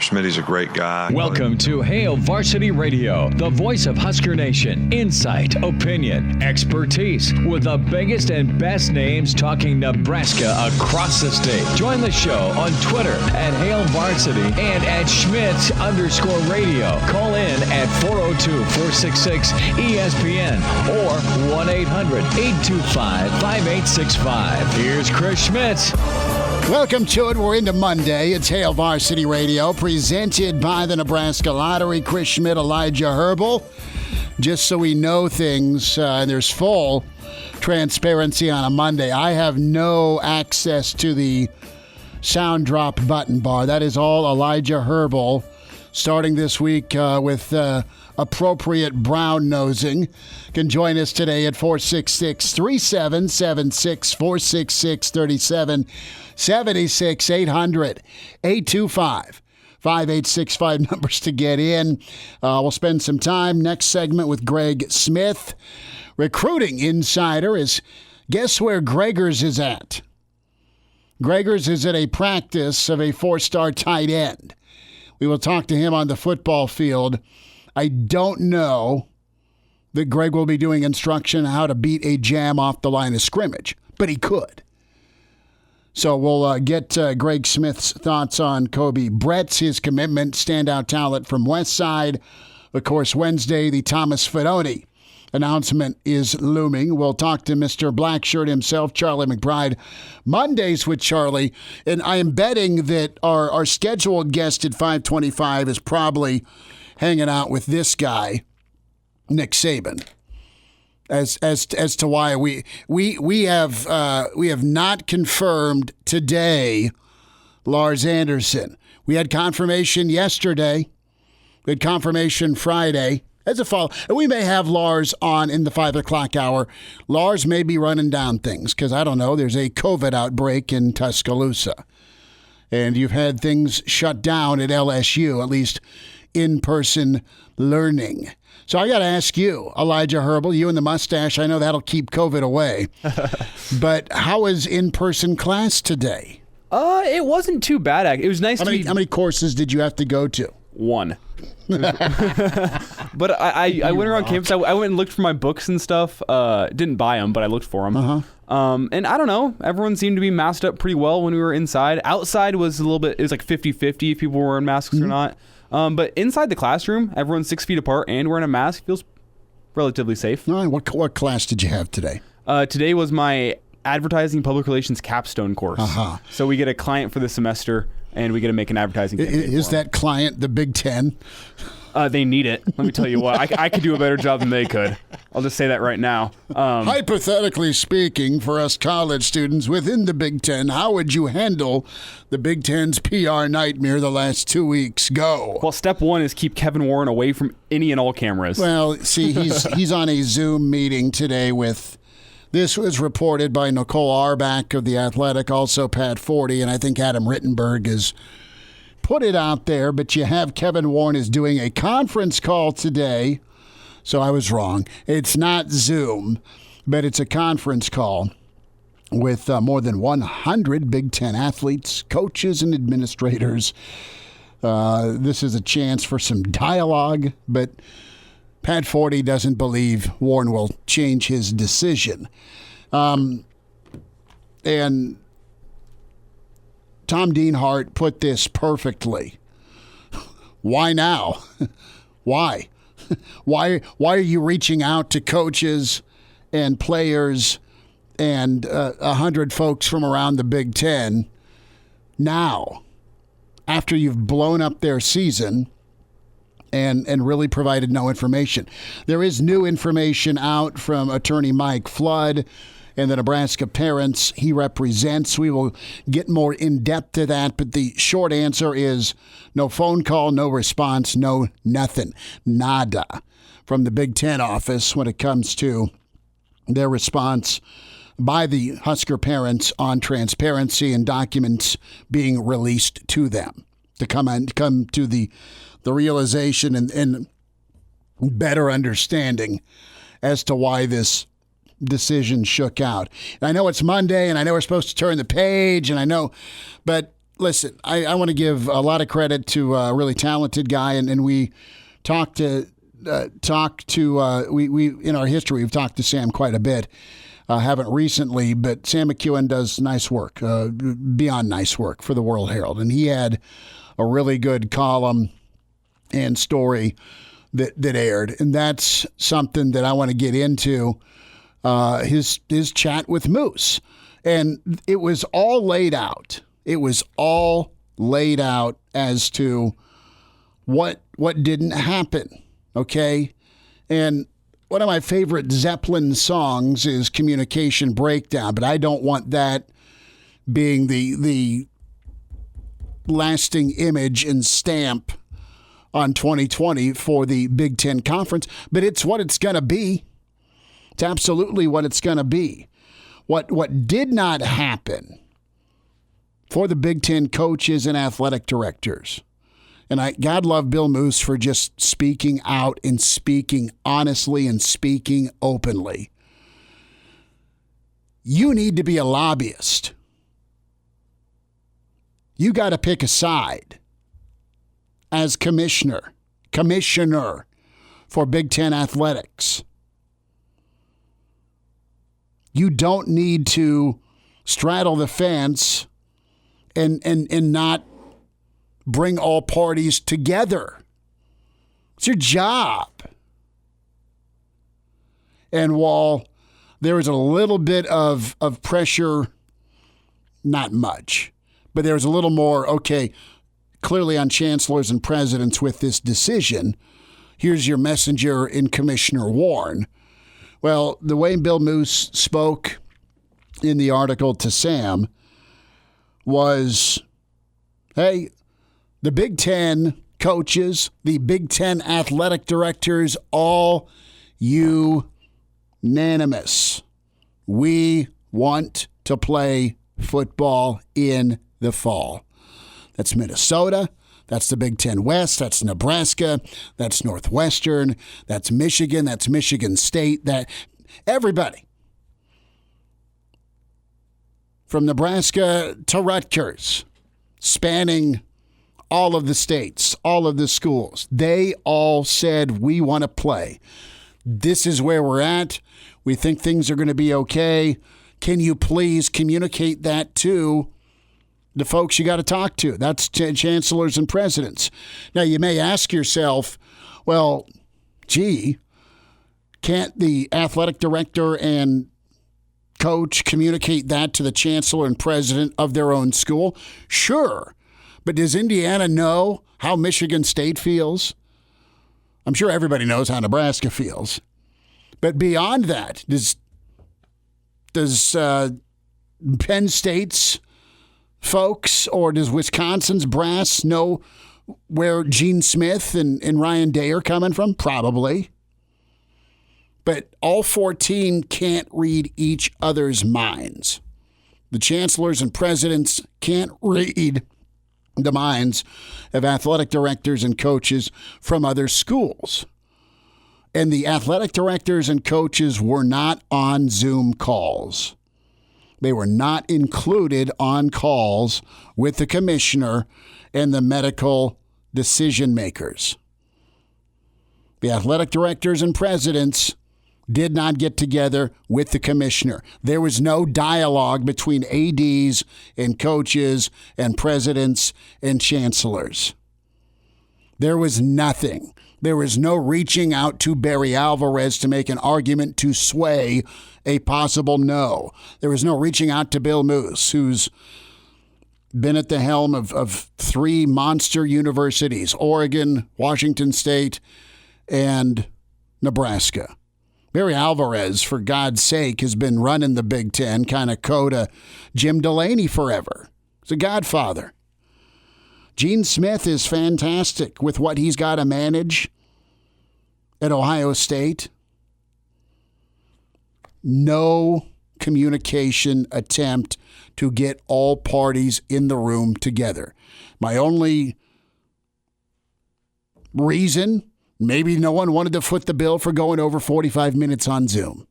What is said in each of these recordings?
Schmitty's a great guy. Welcome to Hail Varsity Radio, the voice of Husker Nation. Insight, opinion, expertise, with the biggest and best names talking Nebraska across the state. Join the show on Twitter at Hail Varsity and at Schmitz_radio. Call in at 402-466-ESPN or 1-800-825-5865. Here's Chris Schmitz. Welcome to it. We're into Monday. It's Hail Varsity Radio, presented by the Nebraska Lottery. Chris Schmidt, Elijah Herbal. Just so we know things, and there's full transparency on a Monday. I have no access to the sound drop button bar. That is all Elijah Herbal, starting this week with appropriate brown nosing. Can join us today at 466-3776, 466-3776, 800-825-5865 numbers to get in. We'll spend some time next segment with Greg Smith. Recruiting Insider is, guess where Gregors is at? Gregors is at a practice of a 4-star tight end. We will talk to him on the football field. I don't know that Greg will be doing instruction on how to beat a jam off the line of scrimmage, but he could. So we'll get Greg Smith's thoughts on Kobe Brett's, his commitment, standout talent from Westside. Of course, Wednesday, the Thomas Fidone announcement is looming. We'll talk to Mr. Blackshirt himself, Charlie McBride, Mondays with Charlie. And I am betting that our scheduled guest at 525 is probably hanging out with this guy, Nick Saban. As to why we have not confirmed today Lars Anderson. We had confirmation yesterday. We had confirmation Friday. As a follow, and we may have Lars on in the 5 o'clock hour. Lars may be running down things because I don't know. There's a COVID outbreak in Tuscaloosa, and you've had things shut down at LSU, at least in-person learning. So I got to ask you, Elijah Herbal, you and the mustache, I know that'll keep COVID away. But how was in-person class today? It wasn't too bad. It was nice How many courses did you have to go to? One. But I went around campus. I went and looked for my books and stuff. Didn't buy them, but I looked for them. And I don't know. Everyone seemed to be masked up pretty well when we were inside. Outside was a little bit, it was like 50-50 if people were wearing masks or not. But inside the classroom, everyone's 6 feet apart and wearing a mask feels relatively safe. All right. What class did you have today? Today was my advertising public relations capstone course. So we get a client for the semester and we get to make an advertising campaign. Is that client the Big Ten? They need it. Let me tell you what. I could do a better job than they could. I'll just say that right now. Hypothetically speaking, for us college students within the Big Ten, how would you handle the Big Ten's PR nightmare the last 2 weeks? Go. Well, step one is keep Kevin Warren away from any and all cameras. Well, see, he's on a Zoom meeting today with... This was reported by Nicole Auerbach of The Athletic, also Pat Forty, and I think Adam Rittenberg has put it out there, but you have Kevin Warren is doing a conference call today, so I was wrong. It's not Zoom, but it's a conference call with more than 100 Big Ten athletes, coaches, and administrators. This is a chance for some dialogue, but Pat Forty doesn't believe Warren will change his decision. And Tom Dienhart put this perfectly. Why now? Why? Why are you reaching out to coaches and players and 100 folks from around the Big Ten now, after you've blown up their season and really provided no information? There is new information out from attorney Mike Flood and the Nebraska parents he represents. We will get more in-depth to that, but the short answer is no phone call, no response, no nothing, nada from the Big Ten office when it comes to their response by the Husker parents on transparency and documents being released to them to come to the realization and better understanding as to why this decision shook out. And I know it's Monday, and I know we're supposed to turn the page, and I know, but listen, I want to give a lot of credit to a really talented guy, and we talked to we in our history we've talked to Sam quite a bit. Haven't recently, but Sam McEwen does nice work, beyond nice work for the World Herald, and he had a really good column and story that aired, and that's something that I want to get into. His chat with Moose, and it was all laid out. It was all laid out as to what didn't happen. Okay, and one of my favorite Zeppelin songs is "Communication Breakdown," but I don't want that being the lasting image and stamp on 2020 for the Big Ten Conference, but it's what it's going to be. It's absolutely what it's going to be. What did not happen for the Big Ten coaches and athletic directors, and God love Bill Moose for just speaking out and speaking honestly and speaking openly. You need to be a lobbyist. You got to pick a side as commissioner for Big Ten athletics. You don't need to straddle the fence and not bring all parties together. It's your job. And while there was a little bit of pressure, not much, but there was a little more, okay, clearly on chancellors and presidents with this decision. Here's your messenger in Commissioner Warren. Well, the way Bill Moose spoke in the article to Sam was, hey, the Big Ten coaches, the Big Ten athletic directors, all unanimous. We want to play football in the fall. That's Minnesota. That's the Big Ten West. That's Nebraska. That's Northwestern. That's Michigan. That's Michigan State. That everybody from Nebraska to Rutgers, spanning all of the states, all of the schools, they all said, we want to play. This is where we're at. We think things are going to be okay. Can you please communicate that to the folks you got to talk to? That's chancellors and presidents. Now, you may ask yourself, well, gee, can't the athletic director and coach communicate that to the chancellor and president of their own school? Sure. But does Indiana know how Michigan State feels? I'm sure everybody knows how Nebraska feels. But beyond that, does Penn State's folks or does Wisconsin's brass know where Gene Smith and Ryan Day are coming from? Probably. But all 14 can't read each other's minds. The chancellors and presidents can't read the minds of athletic directors and coaches from other schools. And the athletic directors and coaches were not on Zoom calls. They were not included on calls with the commissioner and the medical decision makers. The athletic directors and presidents did not get together with the commissioner. There was no dialogue between ADs and coaches and presidents and chancellors. There was nothing. There was no reaching out to Barry Alvarez to make an argument to sway a possible no. There was no reaching out to Bill Moose, who's been at the helm of 3 monster universities, Oregon, Washington State, and Nebraska. Barry Alvarez, for God's sake, has been running the Big Ten, kind of coda Jim Delaney forever. He's a godfather. Gene Smith is fantastic with what he's got to manage at Ohio State. No communication attempt to get all parties in the room together. My only reason, maybe no one wanted to foot the bill for going over 45 minutes on Zoom.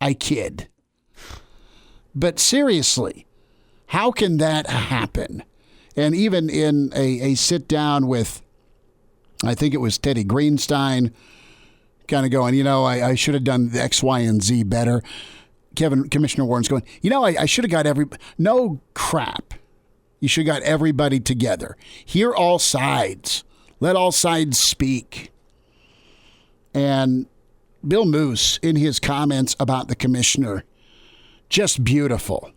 I kid. But seriously, how can that happen? And even in a sit-down with, I think it was Teddy Greenstein, kind of going, I should have done the X, Y, and Z better. Commissioner Warren's going, I should have got no crap. You should have got everybody together. Hear all sides. Let all sides speak. And Bill Moose, in his comments about the commissioner, just beautiful.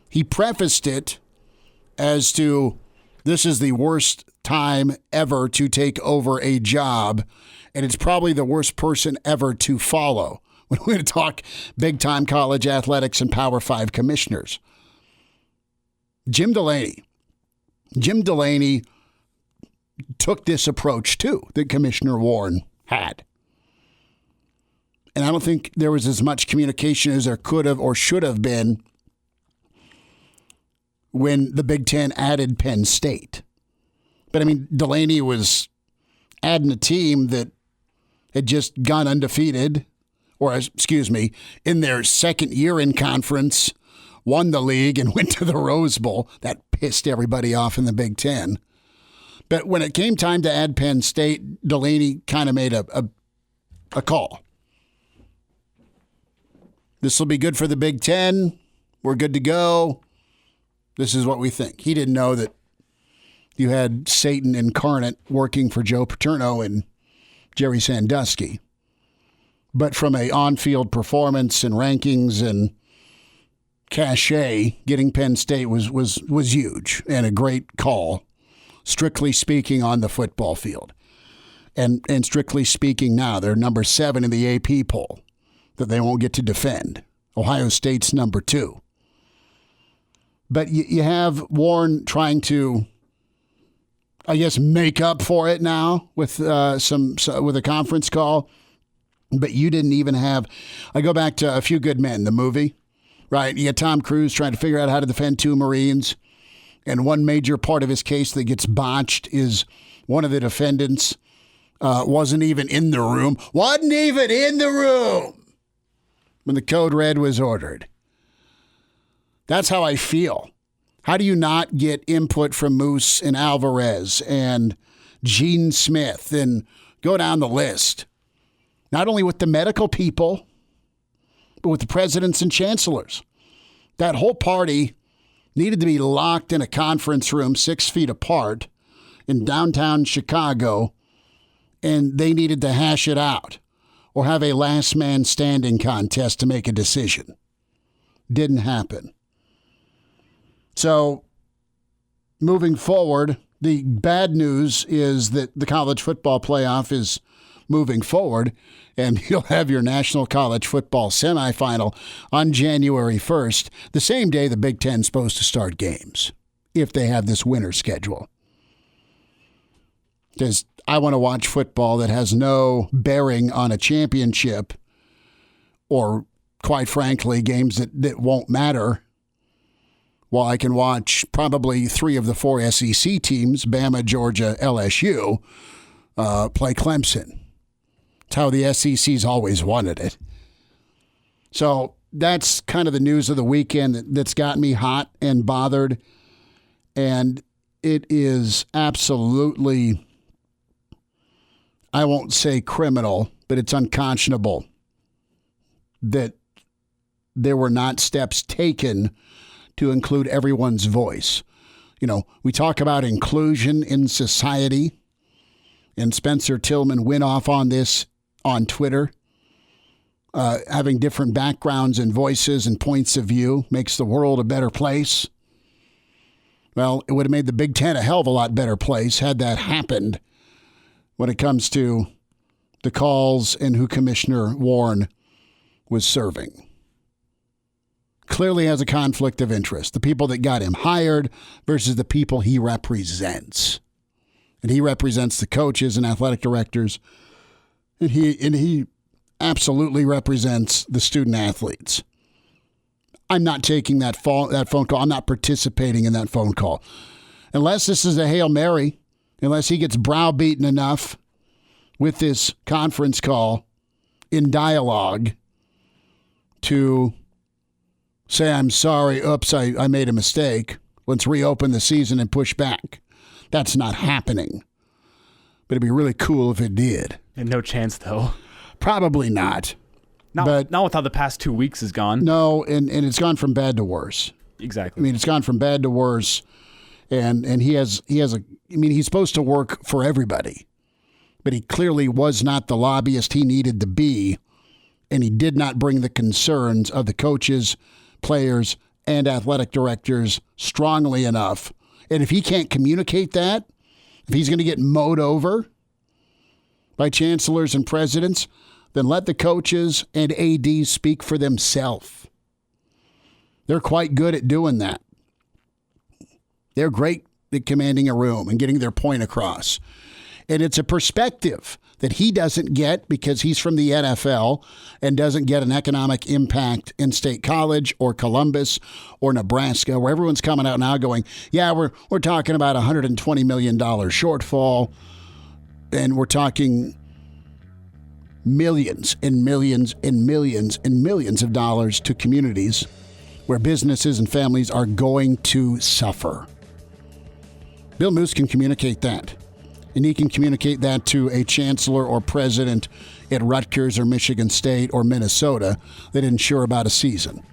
He prefaced it as to, this is the worst time ever to take over a job, and it's probably the worst person ever to follow when we're going to talk big-time college athletics and Power 5 commissioners. Jim Delaney took this approach, too, that Commissioner Warren had. And I don't think there was as much communication as there could have or should have been when the Big Ten added Penn State. But, Delaney was adding a team that had just gone undefeated, in their second year in conference, won the league and went to the Rose Bowl. That pissed everybody off in the Big Ten. But when it came time to add Penn State, Delaney kind of made a call. This will be good for the Big Ten. We're good to go. This is what we think. He didn't know that you had Satan incarnate working for Joe Paterno and Jerry Sandusky. But from a on-field performance and rankings and cachet, getting Penn State was huge and a great call, strictly speaking, on the football field. And strictly speaking now, they're number 7 in the AP poll that they won't get to defend. Ohio State's number 2. But you have Warren trying to, I guess, make up for it now with with a conference call. But you didn't even have, I go back to A Few Good Men, the movie, right? You had Tom Cruise trying to figure out how to defend 2 Marines. And one major part of his case that gets botched is one of the defendants wasn't even in the room when the code red was ordered. That's how I feel. How do you not get input from Moose and Alvarez and Gene Smith and go down the list? Not only with the medical people, but with the presidents and chancellors. That whole party needed to be locked in a conference room 6 feet apart in downtown Chicago, and they needed to hash it out or have a last man standing contest to make a decision. Didn't happen. So, moving forward, the bad news is that the college football playoff is moving forward, and you'll have your National College Football semifinal on January 1st, the same day the Big Ten's supposed to start games, if they have this winter schedule. Because I want to watch football that has no bearing on a championship or, quite frankly, games that won't matter, while I can watch probably 3 of the 4 SEC teams, Bama, Georgia, LSU, play Clemson. It's how the SEC's always wanted it. So that's kind of the news of the weekend that's got me hot and bothered. And it is absolutely, I won't say criminal, but it's unconscionable that there were not steps taken to include everyone's voice. We talk about inclusion in society, and Spencer Tillman went off on this on Twitter. Having different backgrounds and voices and points of view makes the world a better place. Well, it would have made the Big Ten a hell of a lot better place had that happened when it comes to the calls and who Commissioner Warren was serving. Clearly has a conflict of interest. The people that got him hired versus the people he represents. And he represents the coaches and athletic directors. And he absolutely represents the student athletes. I'm not taking that phone call. I'm not participating in that phone call. Unless this is a Hail Mary, unless he gets browbeaten enough with this conference call in dialogue to say, I'm sorry, oops, I made a mistake, Let's reopen the season and push back. That's not happening. But it'd be really cool if it did. And no chance, though. Probably not. Not with how the past 2 weeks has gone. No, and it's gone from bad to worse. Exactly. I mean, it's gone from bad to worse, and he's supposed to work for everybody, but he clearly was not the lobbyist he needed to be, and he did not bring the concerns of the coaches, players, and athletic directors strongly enough. And if he can't communicate that, if he's going to get mowed over by chancellors and presidents, then let the coaches and ADs speak for themselves. They're quite good at doing that. They're great at commanding a room and getting their point across. And it's a perspective that he doesn't get because he's from the NFL and doesn't get an economic impact in State College or Columbus or Nebraska, where everyone's coming out now going, yeah, we're talking about $120 million shortfall, and we're talking millions and millions and millions and millions of dollars to communities where businesses and families are going to suffer. Bill Moos can communicate that. And he can communicate that to a chancellor or president at Rutgers or Michigan State or Minnesota that isn't sure about a season.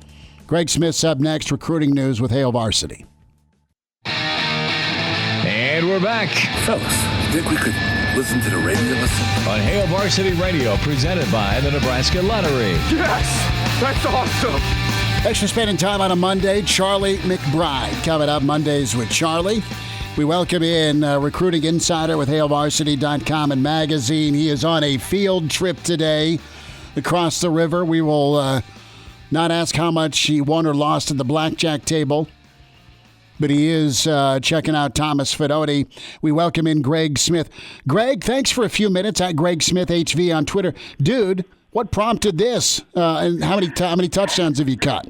Greg Smith's up next, recruiting news with Hail Varsity. And we're back Fellas, you think we could listen to the radio on Hail Varsity Radio, presented by the Nebraska Lottery. Yes! That's awesome! Thanks for spending time on a Monday. Charlie McBride coming up Mondays with Charlie. We welcome in recruiting insider with HailVarsity.com and magazine. He is on a field trip today across the river. We will not ask how much he won or lost at the blackjack table, but he is checking out Thomas Fidone. We welcome in Greg Smith. Greg, thanks for a few minutes at Greg Smith HV on Twitter. Dude, what prompted this? And how many touchdowns have you caught?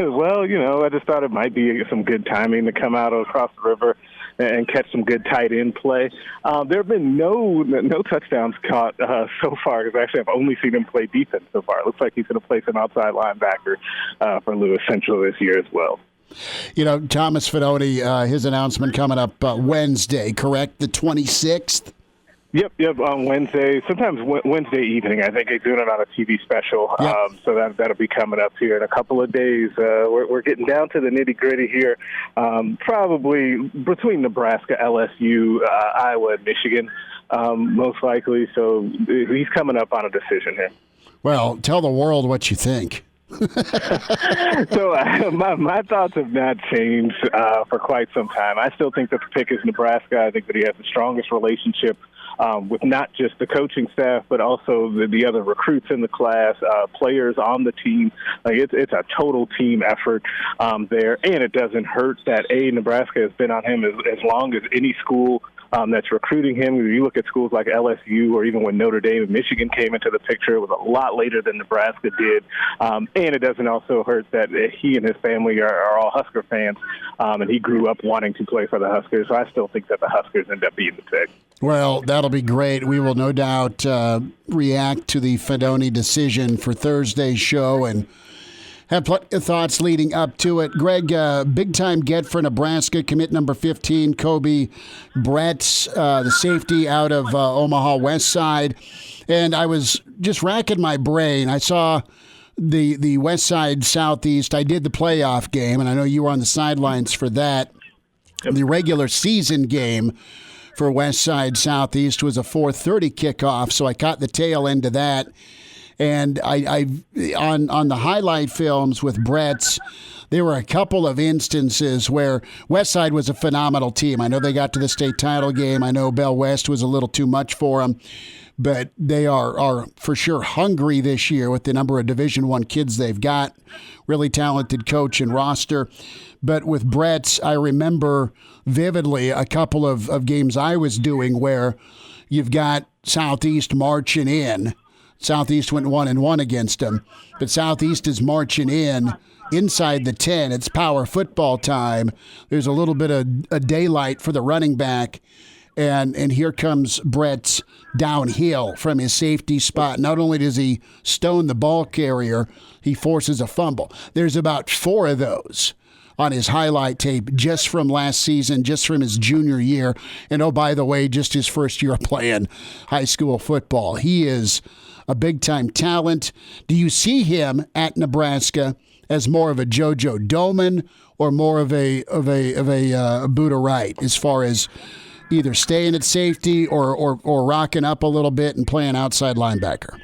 Well, I just thought it might be some good timing to come out across the river and catch some good tight end play. There have been no touchdowns caught so far, because actually I've only seen him play defense so far. It looks like he's going to play some outside linebacker for Lewis Central this year as well. Thomas Fidone, his announcement coming up Wednesday, correct? The 26th? Yep. On Wednesday, sometimes Wednesday evening. I think they're doing it on a TV special. Yep. So that'll be coming up here in a couple of days. We're getting down to the nitty gritty here. Probably between Nebraska, LSU, Iowa, and Michigan, most likely. So he's coming up on a decision here. Well, tell the world what you think. So my thoughts have not changed for quite some time. I still think that the pick is Nebraska. I think that he has the strongest relationship with not just the coaching staff, but also the other recruits in the class, players on the team. Like it's a total team effort there, and it doesn't hurt that Nebraska has been on him as long as any school that's recruiting him. You look at schools like LSU, or even when Notre Dame and Michigan came into the picture, it was a lot later than Nebraska did. And it doesn't also hurt that he and his family are all Husker fans, and he grew up wanting to play for the Huskers. So I still think that the Huskers end up being the pick. Well, that'll be great. We will no doubt react to the Fidone decision for Thursday's show and have plenty of thoughts leading up to it. Greg, big-time get for Nebraska, commit number 15, Kobe Bretz, the safety out of Omaha West Side. And I was just racking my brain. I saw the West Side Southeast. I did the playoff game, and I know you were on the sidelines for that. The regular season game for West Side Southeast was a 4:30 kickoff, so I caught the tail end of that. And I on the highlight films with Brett's, there were a couple of instances where Westside was a phenomenal team. I know they got to the state title game. I know Bell West was a little too much for them, but they are for sure hungry this year with the number of Division I kids they've got. Really talented coach and roster. But with Brett's, I remember vividly a couple of games I was doing where you've got Southeast marching in. Southeast went 1-1 against them, but Southeast is marching in inside the 10. It's power football time. There's a little bit of a daylight for the running back, and here comes Brett's downhill from his safety spot. Not only does he stone the ball carrier, he forces a fumble. There's about 4 of those on his highlight tape just from last season, just from his junior year. And oh, by the way, just his first year playing high school football. He is a big-time talent. Do you see him at Nebraska as more of a JoJo Domann or more of a Buddha Wright as far as either staying at safety or rocking up a little bit and playing outside linebacker?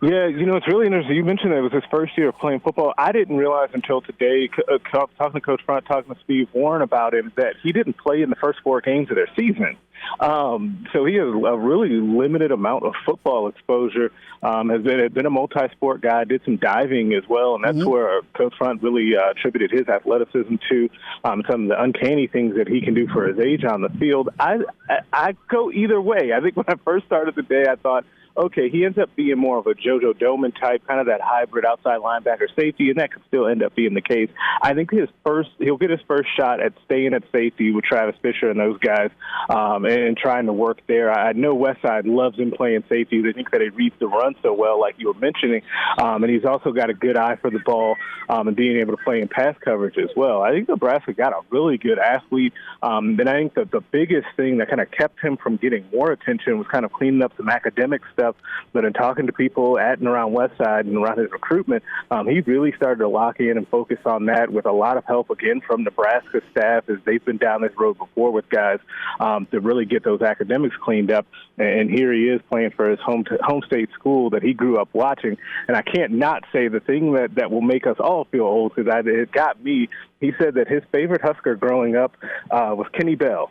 Yeah, it's really interesting. You mentioned that it was his first year of playing football. I didn't realize until today, talking to Coach Front, talking to Steve Warren about him, that he didn't play in the first 4 games of their season. So he has a really limited amount of football exposure. Has been a multi-sport guy, did some diving as well, and that's where Coach Front really attributed his athleticism to some of the uncanny things that he can do for his age on the field. I go either way. I think when I first started the day, I thought, okay, he ends up being more of a JoJo Domann type, kind of that hybrid outside linebacker safety, and that could still end up being the case. I think he'll get his first shot at staying at safety with Travis Fisher and those guys, and trying to work there. I know Westside loves him playing safety. They think that he reads the run so well, like you were mentioning, and he's also got a good eye for the ball and being able to play in pass coverage as well. I think Nebraska got a really good athlete, and I think that the biggest thing that kind of kept him from getting more attention was kind of cleaning up some academic stuff. But in talking to people at and around Westside and around his recruitment, he really started to lock in and focus on that with a lot of help, again, from Nebraska staff, as they've been down this road before with guys to really get those academics cleaned up. And here he is playing for his home state school that he grew up watching. And I can't not say the thing that will make us all feel old, because it got me. He said that his favorite Husker growing up was Kenny Bell.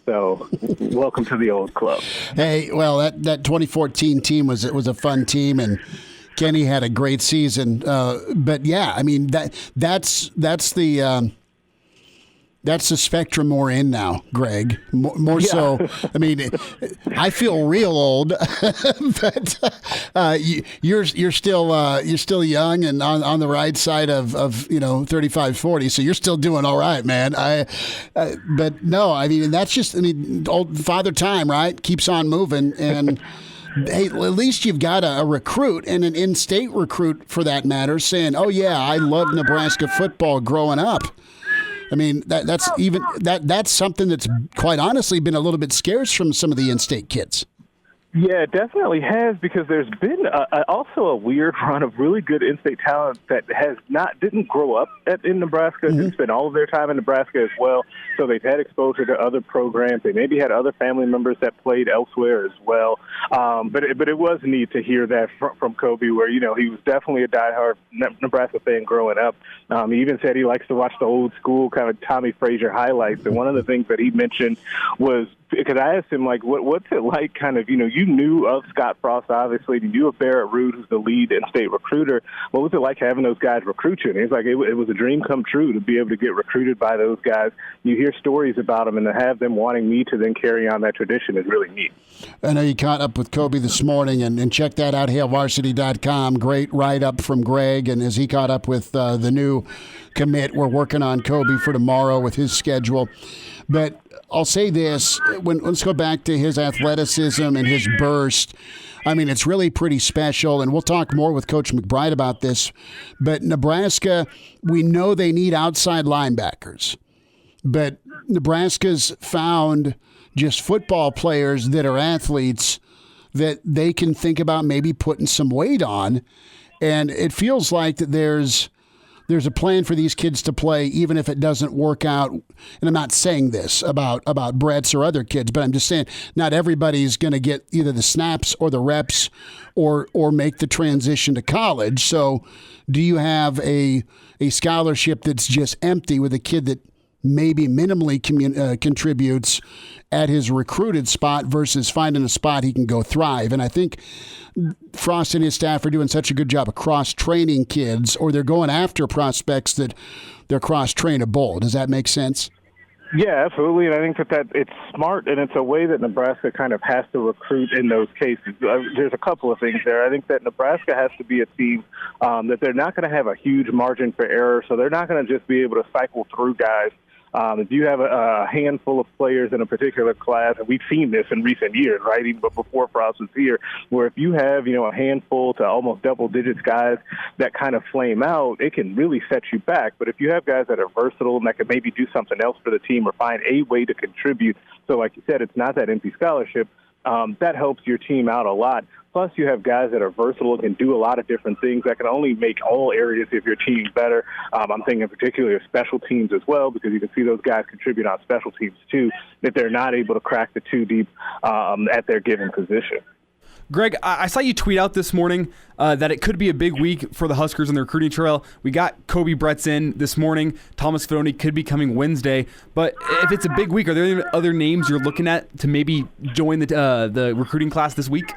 So, welcome to the old club. Hey, well, that 2014 team was a fun team, and Kenny had a great season. But yeah, I mean that's the spectrum we're in now, Greg. More so. I mean, I feel real old, but you're still young and on the right side of 35, 40. So you're still doing all right, man. But no, I mean that's just old Father Time, right? Keeps on moving and. Hey, at least you've got a recruit and an in-state recruit for that matter saying, "Oh yeah, I loved Nebraska football growing up." I mean, that's something that's quite honestly been a little bit scarce from some of the in-state kids. Yeah, it definitely has, because there's been also a weird run of really good in-state talent that didn't grow up in Nebraska. They spent all of their time in Nebraska as well, so they've had exposure to other programs. They maybe had other family members that played elsewhere as well. But it was neat to hear that from Kobe, where he was definitely a diehard Nebraska fan growing up. He even said he likes to watch the old school kind of Tommy Frazier highlights, and one of the things that he mentioned was, because I asked him, like, what's it like, kind of, you knew of Scott Frost, obviously. You knew of Barrett Root, who's the lead in-state recruiter. What was it like having those guys recruit you? And he's like, it was a dream come true to be able to get recruited by those guys. You hear stories about them, and to have them wanting me to then carry on that tradition is really neat. I know you caught up with Kobe this morning, and check that out, HailVarsity.com. Great write-up from Greg, and as he caught up with the new commit, we're working on Kobe for tomorrow with his schedule. But I'll say this, let's go back to his athleticism and his burst. I mean, it's really pretty special, and we'll talk more with Coach McBride about this. But Nebraska, we know they need outside linebackers. But Nebraska's found just football players that are athletes that they can think about maybe putting some weight on. And it feels like that there's a plan for these kids to play, even if it doesn't work out. And I'm not saying this about Brett's or other kids, but I'm just saying not everybody's going to get either the snaps or the reps or make the transition to college. So do you have a scholarship that's just empty with a kid that maybe minimally contributes at his recruited spot versus finding a spot he can go thrive? And I think Frost and his staff are doing such a good job of cross-training kids, or they're going after prospects that they're cross-trainable. Does that make sense? Yeah, absolutely, and I think that it's smart, and it's a way that Nebraska kind of has to recruit in those cases. There's a couple of things there. I think that Nebraska has to be a team that they're not going to have a huge margin for error, so they're not going to just be able to cycle through guys If you have a handful of players in a particular class, and we've seen this in recent years, right, even before Frost was here, where if you have, a handful to almost double digits guys that kind of flame out, it can really set you back. But if you have guys that are versatile and that can maybe do something else for the team or find a way to contribute, so like you said, it's not that empty scholarship, that helps your team out a lot. Plus, you have guys that are versatile and can do a lot of different things that can only make all areas of your team better. I'm thinking particularly of special teams as well, because you can see those guys contribute on special teams too, if they're not able to crack the two deep at their given position. Greg, I saw you tweet out this morning that it could be a big week for the Huskers on the recruiting trail. We got Kobe Bretz in this morning. Thomas Fidone could be coming Wednesday. But if it's a big week, are there any other names you're looking at to maybe join the recruiting class this week?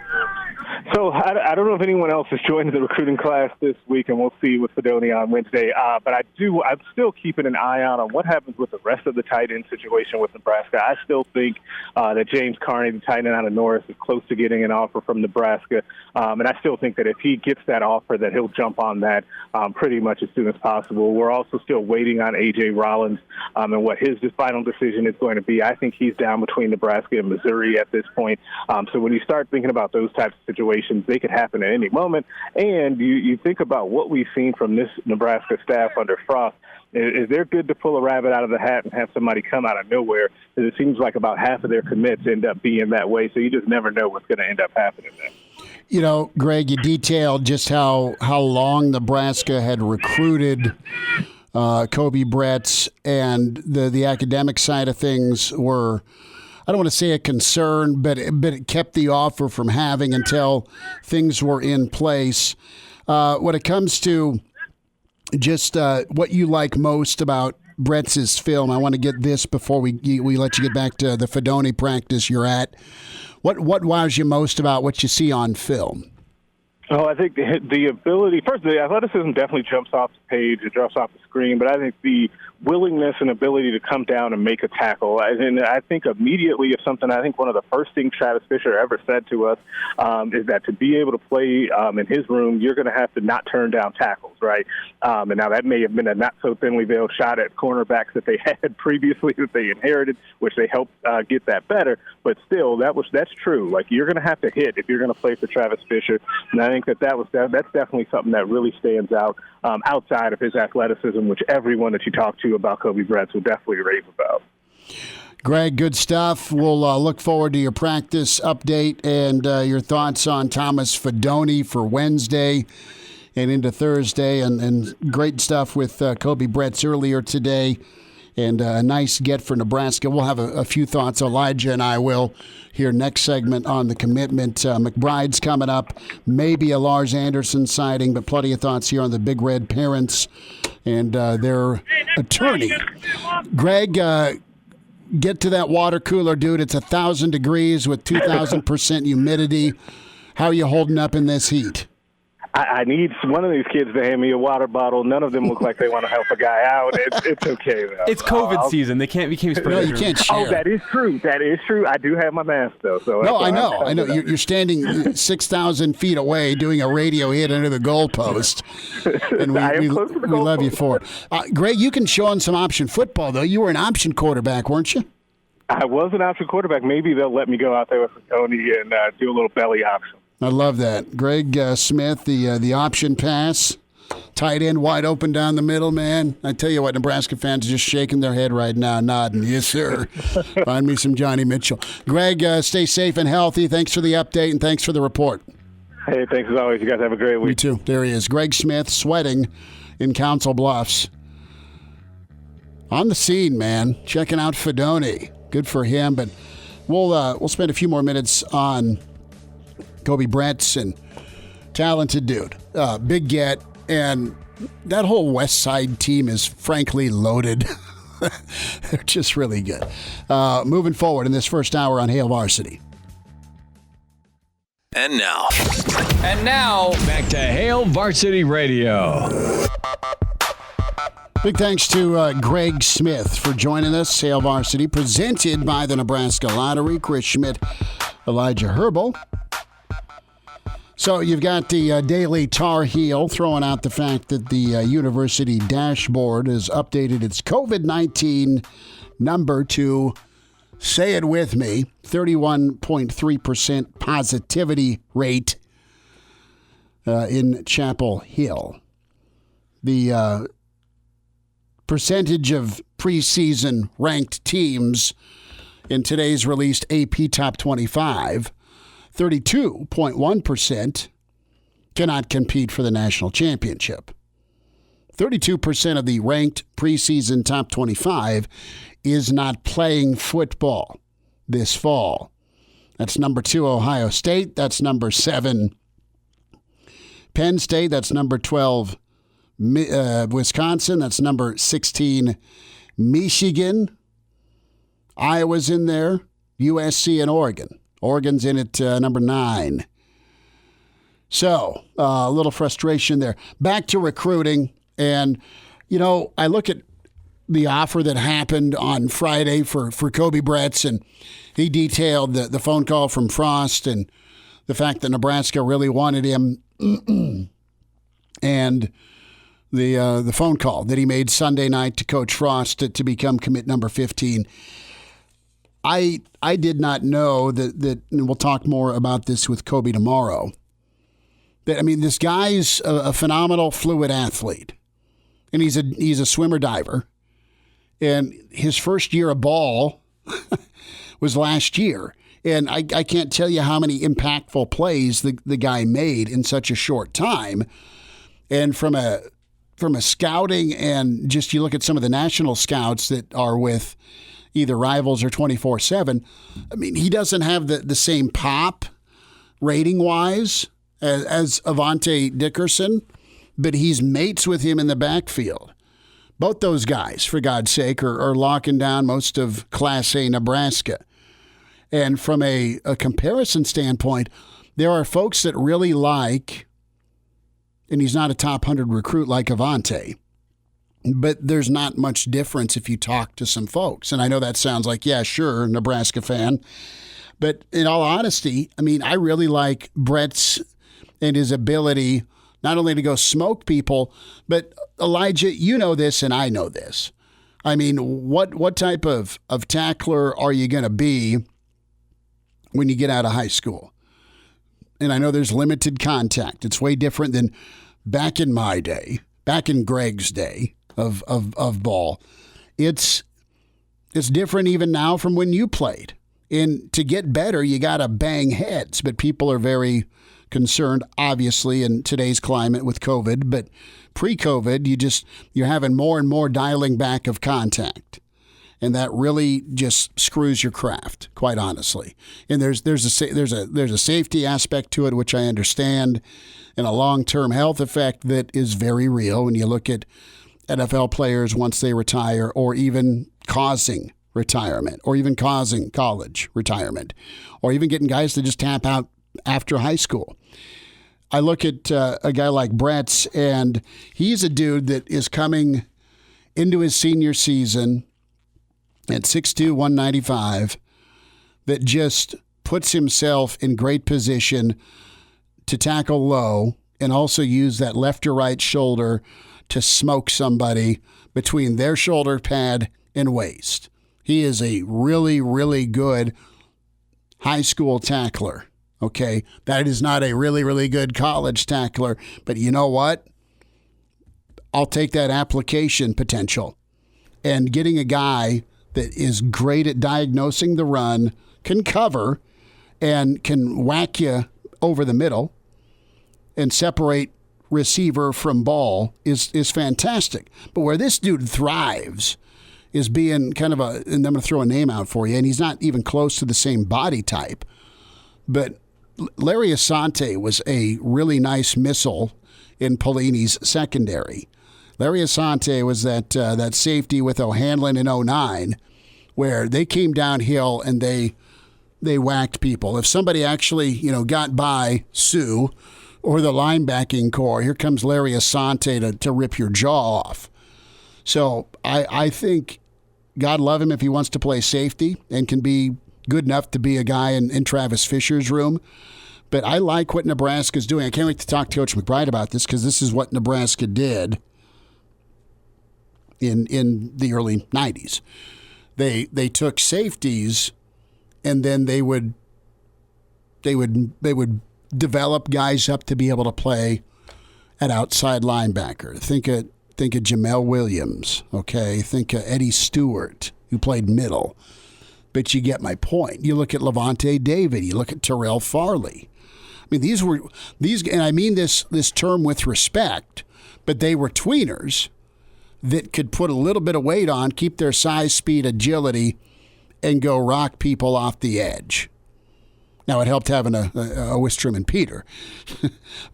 So I don't know if anyone else is joining the recruiting class this week, and we'll see with Fidone on Wednesday. But I'm still keeping an eye out on what happens with the rest of the tight end situation with Nebraska. I still think that James Carney, the tight end out of Norris, is close to getting an offer from Nebraska. And I still think that if he gets that offer, that he'll jump on that pretty much as soon as possible. We're also still waiting on A.J. Rollins and what his final decision is going to be. I think he's down between Nebraska and Missouri at this point. So when you start thinking about those types of situations, they could happen at any moment. And you think about what we've seen from this Nebraska staff under Frost. Is they're good to pull a rabbit out of the hat and have somebody come out of nowhere? Because it seems like about half of their commits end up being that way. So you just never know what's going to end up happening there. Greg, you detailed just how long Nebraska had recruited Kobe Bretz, and the academic side of things were, I don't want to say a concern, but it kept the offer from having until things were in place. When it comes to just what you like most about Bretz's film, I want to get this before we let you get back to the Fidone practice you're at. What wows you most about what you see on film? Oh, I think the ability, first, the athleticism definitely jumps off the page, it jumps off the screen, but I think the willingness and ability to come down and make a tackle. And I think immediately of something, I think one of the first things Travis Fisher ever said to us is that to be able to play in his room, you're going to have to not turn down tackles, right? And now that may have been a not so thinly veiled shot at cornerbacks that they had previously that they inherited, which they helped get that better. But still, that's true. Like, you're going to have to hit if you're going to play for Travis Fisher. And I think that's definitely something that really stands out outside of his athleticism, which everyone that you talk to about Kobe Bretz will definitely rave about. Greg, good stuff. We'll look forward to your practice update and your thoughts on Thomas Fidone for Wednesday and into Thursday, and great stuff with Kobe Bretz earlier today, and a nice get for Nebraska. We'll have a few thoughts, Elijah and I will, here next segment on the commitment. McBride's coming up, maybe a Lars Anderson sighting, but plenty of thoughts here on the Big Red parents and their attorney. Greg, get to that water cooler, dude. It's 1,000 degrees with 2,000% humidity. How are you holding up in this heat? I need one of these kids to hand me a water bottle. None of them look like they want to help a guy out. It's okay, though. It's COVID season. They can't become No, you can't share. Oh, that is true. That is true. I do have my mask, though. So no, I know. You're standing 6,000 feet away doing a radio hit under the goalpost. And we love you for it. Greg, you can show on some option football, though. You were an option quarterback, weren't you? I was an option quarterback. Maybe they'll let me go out there with Tony and do a little belly option. I love that. Greg Smith, the option pass, tight end wide open down the middle, man. I tell you what, Nebraska fans are just shaking their head right now, nodding. Yes, sir. Find me some Johnny Mitchell. Greg, stay safe and healthy. Thanks for the update and thanks for the report. Hey, thanks as always. You guys have a great week. You too. There he is. Greg Smith sweating in Council Bluffs. On the scene, man. Checking out Fidone. Good for him. But we'll spend a few more minutes on Kobe Bretz, and talented dude. Big get. And that whole West Side team is frankly loaded. They're just really good. Moving forward in this first hour on Hail Varsity. And now, back to Hail Varsity Radio. Big thanks to Greg Smith for joining us. Hail Varsity, presented by the Nebraska Lottery. Chris Schmidt, Elijah Herbal. So you've got the Daily Tar Heel throwing out the fact that the university dashboard has updated its COVID-19 number to, say it with me, 31.3% positivity rate in Chapel Hill. The percentage of preseason ranked teams in today's released AP Top 25, 32.1% cannot compete for the national championship. 32% of the ranked preseason top 25 is not playing football this fall. That's number 2, Ohio State. That's number 7, Penn State. That's number 12, Wisconsin. That's number 16, Michigan. Iowa's in there, USC, and Oregon. Oregon's in at number 9. So, a little frustration there. Back to recruiting. And, I look at the offer that happened on Friday for Kobe Bretz, and he detailed the phone call from Frost and the fact that Nebraska really wanted him and the phone call that he made Sunday night to Coach Frost to become commit number 15. I did not know that, and we'll talk more about this with Kobe tomorrow, this guy's a phenomenal fluid athlete, and he's a swimmer diver, and his first year of ball was last year, and I can't tell you how many impactful plays the guy made in such a short time, and from a scouting and just you look at some of the national scouts that are with either Rivals or 24/7, he doesn't have the same pop rating-wise as Avante Dickerson, but he's mates with him in the backfield. Both those guys, for God's sake, are locking down most of Class A Nebraska. And from a comparison standpoint, there are folks that really like, and he's not a top 100 recruit like Avante, but there's not much difference if you talk to some folks. And I know that sounds like, yeah, sure, Nebraska fan. But in all honesty, I really like Brett's and his ability not only to go smoke people, but Elijah, you know this and I know this. What type of tackler are you going to be when you get out of high school? And I know there's limited contact. It's way different than back in my day, back in Greg's day of ball. It's different even now from when you played. And to get better, you got to bang heads. But people are very concerned, obviously, in today's climate with COVID. But pre-COVID, you're having more and more dialing back of contact. And that really just screws your craft, quite honestly. And there's a safety aspect to it, which I understand, and a long-term health effect that is very real when you look at NFL players once they retire, or even causing retirement, or even causing college retirement, or even getting guys to just tap out after high school. I look at a guy like Bretz, and he's a dude that is coming into his senior season at 6'2", 195, that just puts himself in great position to tackle low and also use that left or right shoulder to smoke somebody between their shoulder pad and waist. He is a really, really good high school tackler, okay? That is not a really, really good college tackler, but you know what? I'll take that application potential. And getting a guy that is great at diagnosing the run, can cover, and can whack you over the middle and separate receiver from ball is fantastic. But where this dude thrives is being kind of and I'm going to throw a name out for you, and he's not even close to the same body type, but Larry Asante was a really nice missile in Pelini's secondary. Larry Asante was that safety with O'Hanlon in 2009, where they came downhill and they whacked people. If somebody actually got by Sue or the linebacking core, here comes Larry Asante to rip your jaw off. So I think God love him if he wants to play safety and can be good enough to be a guy in Travis Fisher's room. But I like what Nebraska's doing. I can't wait to talk to Coach McBride about this because this is what Nebraska did in the early 90s. They took safeties and then they would develop guys up to be able to play at outside linebacker. Think of Jamel Williams, okay? Think of Eddie Stewart, who played middle. But you get my point. You look at Levante David. You look at Terrell Farley. I mean, these, and I mean this term with respect, but they were tweeners that could put a little bit of weight on, keep their size, speed, agility, and go rock people off the edge. Now, it helped having a Wistrom and Peter,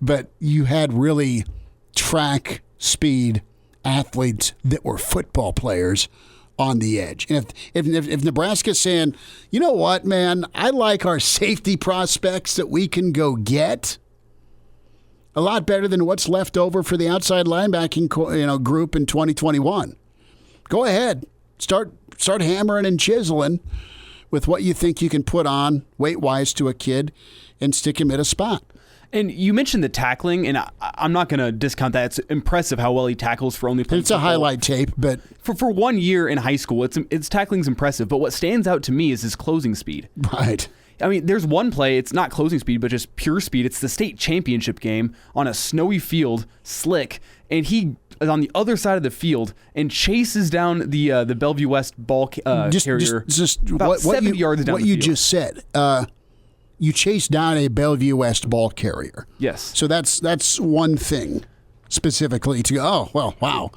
but you had really track speed athletes that were football players on the edge. And if Nebraska's saying, you know what, man, I like our safety prospects that we can go get a lot better than what's left over for the outside linebacking group in 2021. Go ahead, start hammering and chiseling with what you think you can put on weight-wise to a kid and stick him at a spot. And you mentioned the tackling, and I'm not going to discount that. It's impressive how well he tackles for only playing It's a football. highlight tape, but For 1 year in high school, its tackling's impressive. But what stands out to me is his closing speed. right. I mean, there's one play, it's not closing speed, but just pure speed. It's the state championship game on a snowy field, slick, and he is on the other side of the field and chases down the Bellevue West ball carrier about 70 yards down what the you field. just said. You chase down a Bellevue West ball carrier. Yes. So that's one thing specifically to go, oh, well, wow.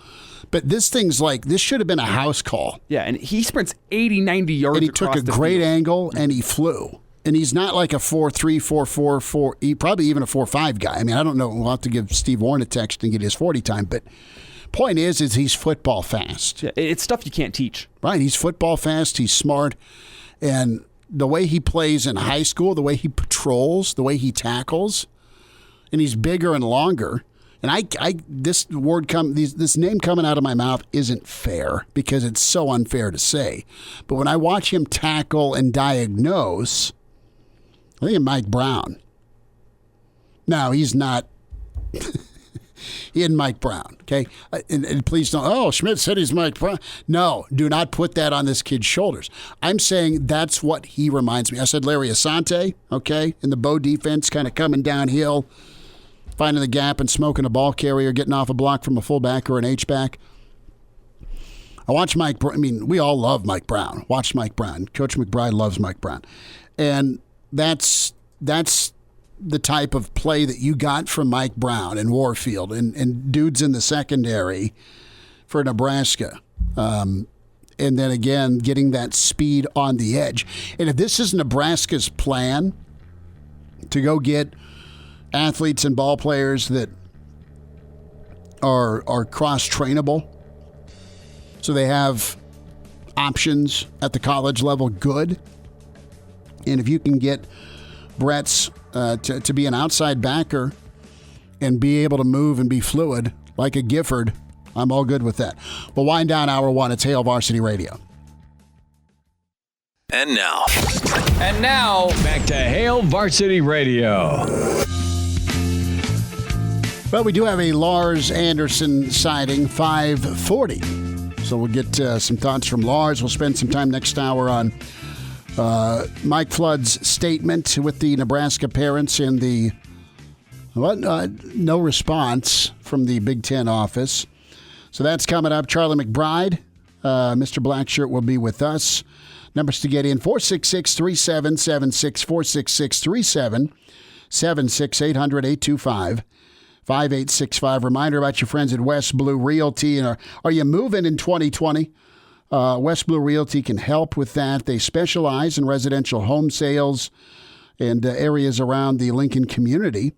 But this should have been a house call. Yeah, and he sprints 80, 90 yards And he across took a the great field. angle and he flew. And he's not like a 4.3, 4.4, probably even a 4.5 guy. I mean, I don't know. We'll have to give Steve Warren a text and get his 40 time. But point is he's football fast. Yeah, it's stuff you can't teach. Right. He's football fast. He's smart. And the way he plays in high school, the way he patrols, the way he tackles, and he's bigger and longer. And this name coming out of my mouth isn't fair because it's so unfair to say. But when I watch him tackle and diagnose, I think of Mike Brown. No, he's not. He and Mike Brown, okay? And please don't, oh, Schmidt said he's Mike Brown. No, do not put that on this kid's shoulders. I'm saying that's what he reminds me. I said Larry Asante, okay, in the Bo defense, kind of coming downhill, finding the gap and smoking a ball carrier, getting off a block from a fullback or an H-back. I watch Mike Brown. I mean, we all love Mike Brown. Watch Mike Brown. Coach McBride loves Mike Brown. And that's the type of play that you got from Mike Brown and Warfield and dudes in the secondary for Nebraska. And then again, getting that speed on the edge. And if this is Nebraska's plan to go get athletes and ball players that are cross-trainable, so they have options at the college level, good. And if you can get Brett's to be an outside backer and be able to move and be fluid like a Gifford, I'm all good with that. We'll wind down hour one. It's Hail Varsity Radio. And now, back to Hail Varsity Radio. Well, we do have a Lars Anderson sighting, 5:40. So we'll get some thoughts from Lars. We'll spend some time next hour on Mike Flood's statement with the Nebraska parents and the no response from the Big Ten office. So that's coming up. Charlie McBride, Mr. Blackshirt, will be with us. Numbers to get in, 466-3776, 466-3776, 800-825-5865. Reminder about your friends at West Blue Realty. Are you moving in 2020? West Blue Realty can help with that. They specialize in residential home sales and areas around the Lincoln community.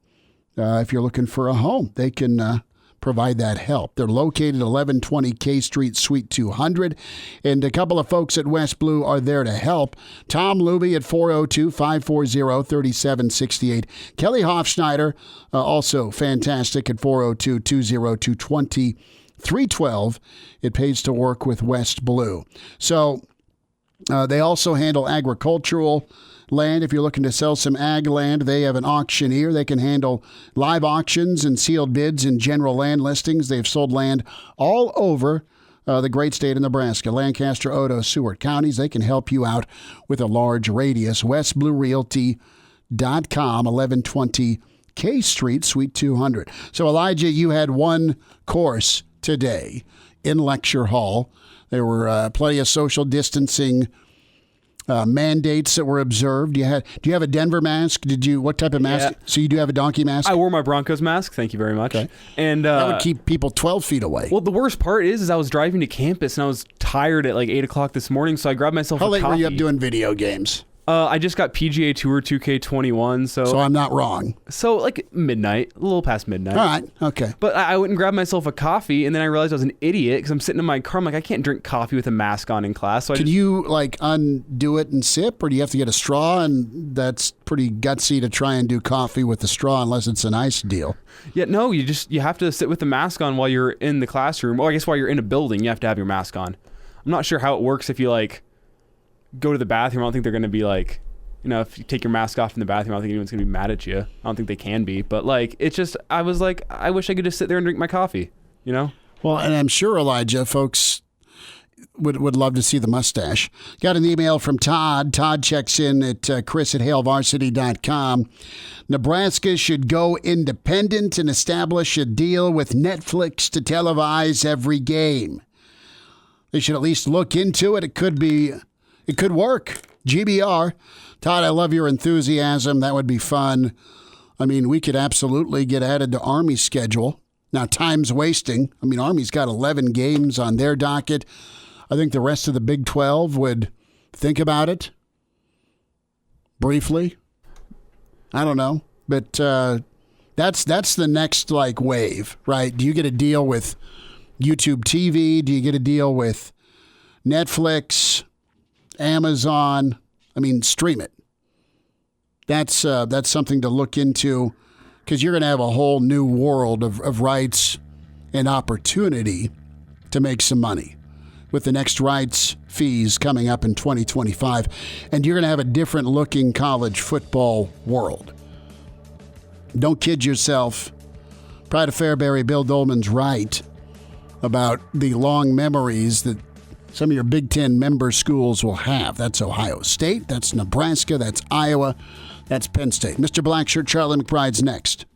If you're looking for a home, they can provide that help. They're located at 1120 K Street, Suite 200. And a couple of folks at West Blue are there to help. Tom Luby at 402-540-3768. Kelly Hofschneider, also fantastic at 402-202-2312. It pays to work with West Blue. So they also handle agricultural land. If you're looking to sell some ag land, they have an auctioneer. They can handle live auctions and sealed bids and general land listings. They've sold land all over the great state of Nebraska, Lancaster, Otoe, Seward counties. They can help you out with a large radius. WestBlueRealty.com, 1120 K Street, Suite 200. So, Elijah, you had one course today in lecture hall. There were plenty of social distancing mandates that were observed. Do you have a Denver mask? What type of mask? Yeah. So you do have a donkey mask? I wore my Broncos mask. Thank you very much. Okay. And that would keep people 12 feet away. Well, the worst part is I was driving to campus and I was tired at like 8 o'clock this morning, so I grabbed myself How a late coffee. were you up doing video games? I just got PGA Tour 2K21, So I'm not wrong. so like midnight, a little past midnight. All right. Okay. But I went and grabbed myself a coffee, and then I realized I was an idiot because I'm sitting in my car. I'm like, I can't drink coffee with a mask on in class. So Can you like undo it and sip, or do you have to get a straw? And that's pretty gutsy to try and do coffee with the straw unless it's an ice deal. Yeah, no, you have to sit with the mask on while you're in the classroom. Or I guess while you're in a building, you have to have your mask on. I'm not sure how it works if you like go to the bathroom. I don't think they're going to be like, if you take your mask off in the bathroom, I don't think anyone's going to be mad at you. I don't think they can be. But like, it's just, I was like, I wish I could just sit there and drink my coffee, Well, and I'm sure, Elijah, folks would love to see the mustache. Got an email from Todd. Todd checks in at chris@hailvarsity.com. Nebraska should go independent and establish a deal with Netflix to televise every game. They should at least look into it. It could work. GBR. Todd, I love your enthusiasm. That would be fun. I mean, we could absolutely get added to Army's schedule. Now, time's wasting. I mean, Army's got 11 games on their docket. I think the rest of the Big 12 would think about it briefly. I don't know. But that's the next, wave, right? Do you get a deal with YouTube TV? Do you get a deal with Netflix, Amazon? I mean, stream it. That's something to look into because you're going to have a whole new world of rights and opportunity to make some money with the next rights fees coming up in 2025. And you're going to have a different looking college football world. Don't kid yourself. Pride of Fairbury, Bill Dolman's right about the long memories that some of your Big Ten member schools will have. That's Ohio State, that's Nebraska, that's Iowa, that's Penn State. Mr. Blackshirt, Charlie McBride's next.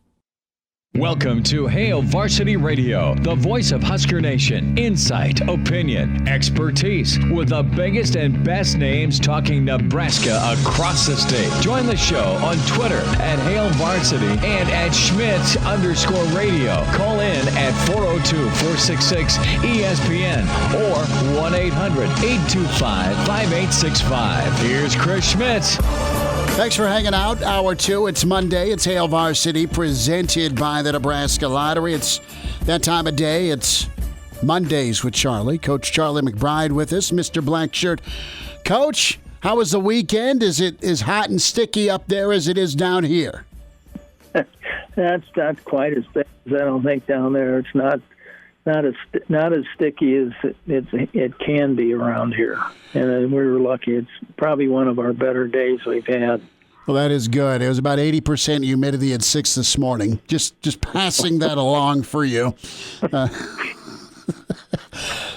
Welcome to Hail Varsity Radio, the voice of Husker Nation. Insight, opinion, expertise, with the biggest and best names talking Nebraska across the state. Join the show on Twitter at Hail Varsity and at Schmitz_radio. Call in at 402-466-ESPN or 1-800-825-5865. Here's Chris Schmitz. Thanks for hanging out. Hour 2. It's Monday. It's Hail Varsity presented by the Nebraska Lottery. It's that time of day. It's Mondays with Charlie. Coach Charlie McBride with us. Mr. Blackshirt. Coach, how was the weekend? Is it as hot and sticky up there as it is down here? That's not quite as bad as I don't think down there. It's not as sticky as it can be around here. And we were lucky. It's probably one of our better days we've had. Well, that is good. It was about 80% humidity at 6 this morning. Just passing that along for you.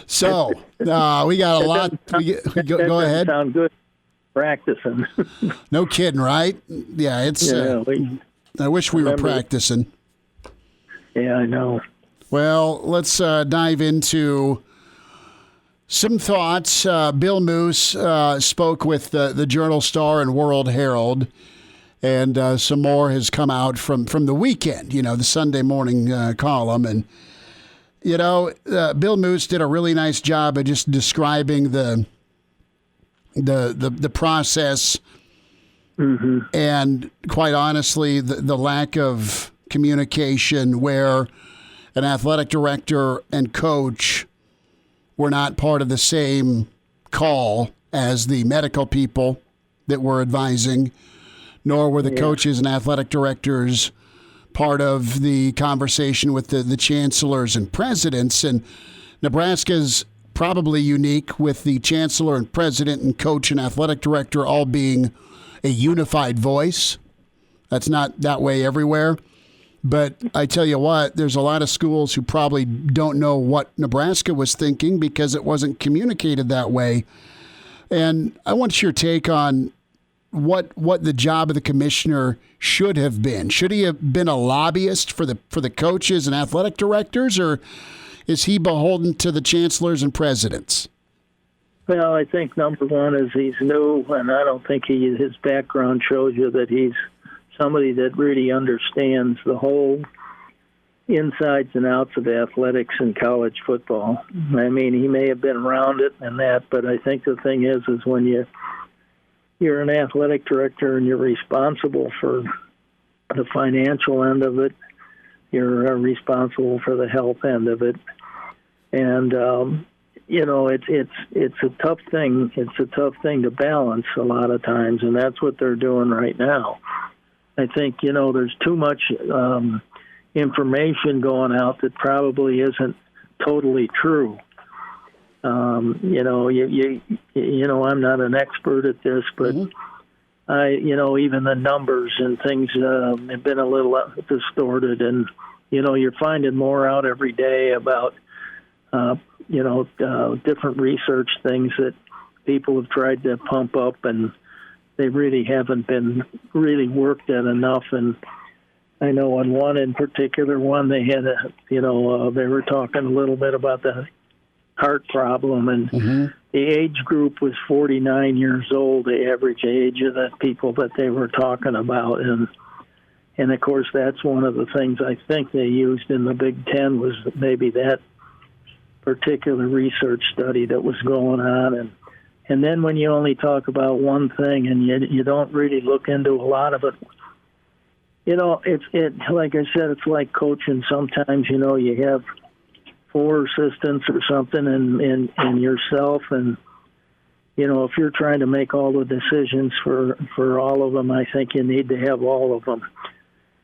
So we got a lot. Go ahead. Sound good practicing. No kidding, right? Yeah, it's. I wish we were practicing. Yeah, I know. Well, let's dive into some thoughts. Bill Moose spoke with the Journal Star and World Herald, and some more has come out from the weekend, the Sunday morning column. And, Bill Moose did a really nice job of just describing the process and, quite honestly, the lack of communication where an athletic director and coach were not part of the same call as the medical people that were advising, nor were the coaches and athletic directors part of the conversation with the chancellors and presidents. And Nebraska's probably unique with the chancellor and president and coach and athletic director all being a unified voice. That's not that way everywhere. But I tell you what, there's a lot of schools who probably don't know what Nebraska was thinking because it wasn't communicated that way. And I want your take on what the job of the commissioner should have been. Should he have been a lobbyist for the coaches and athletic directors, or is he beholden to the chancellors and presidents? Well, I think number one is he's new, and I don't think his background shows you that he's somebody that really understands the whole insides and outs of athletics and college football. I mean, he may have been around it and that, but I think the thing is when you're an athletic director and you're responsible for the financial end of it, you're responsible for the health end of it, and it's a tough thing. It's a tough thing to balance a lot of times, and that's what they're doing right now. I think, there's too much information going out that probably isn't totally true. I'm not an expert at this, but even the numbers and things have been a little distorted, and you're finding more out every day about different research things that people have tried to pump up, and they really haven't been really worked at enough. And I know on one in particular, they had they were talking a little bit about the heart problem, and the age group was 49 years old, the average age of the people that they were talking about. And of course, that's one of the things I think they used in the Big Ten was maybe that particular research study that was going on. And then when you only talk about one thing and you don't really look into a lot of it, it like I said, it's like coaching. Sometimes, you have 4 assistants or something and yourself, and if you're trying to make all the decisions for all of them, I think you need to have all of them,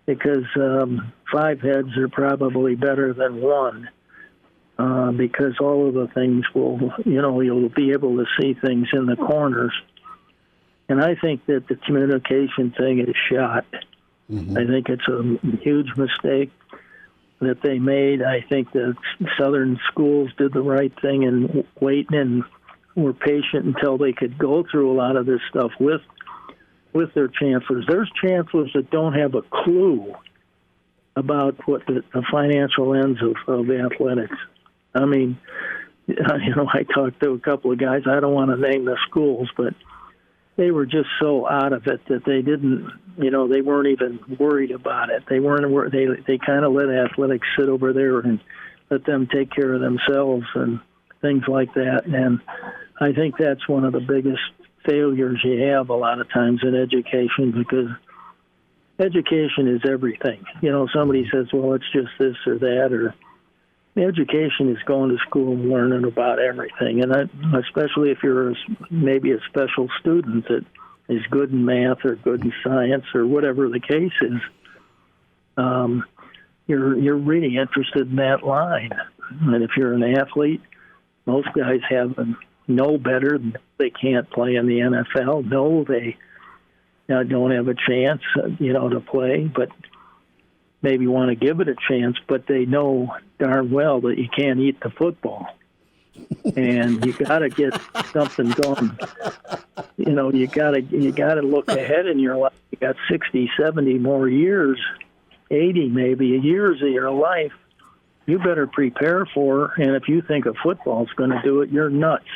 because 5 heads are probably better than 1. Because all of the things you'll be able to see things in the corners. And I think that the communication thing is shot. I think it's a huge mistake that they made. I think the Southern schools did the right thing and waiting and were patient until they could go through a lot of this stuff with their chancellors. There's chancellors that don't have a clue about what the financial ends of athletics. I mean, I talked to a couple of guys. I don't want to name the schools, but they were just so out of it that they didn't, they weren't even worried about it. They weren't. They kind of let athletics sit over there and let them take care of themselves and things like that. And I think that's one of the biggest failures you have a lot of times in education, because education is everything. Somebody says, well, it's just this or that, or education is going to school and learning about everything. And especially if you're maybe a special student that is good in math or good in science or whatever the case is, you're really interested in that line. And if you're an athlete, most guys know better. They can't play in the NFL. No, they don't have a chance, to play, but maybe want to give it a chance, but they know darn well that you can't eat the football. And you got to get something going. You got to look ahead in your life. You got 60, 70 more years, 80 maybe years of your life. You better prepare for, and if you think a football's going to do it, you're nuts.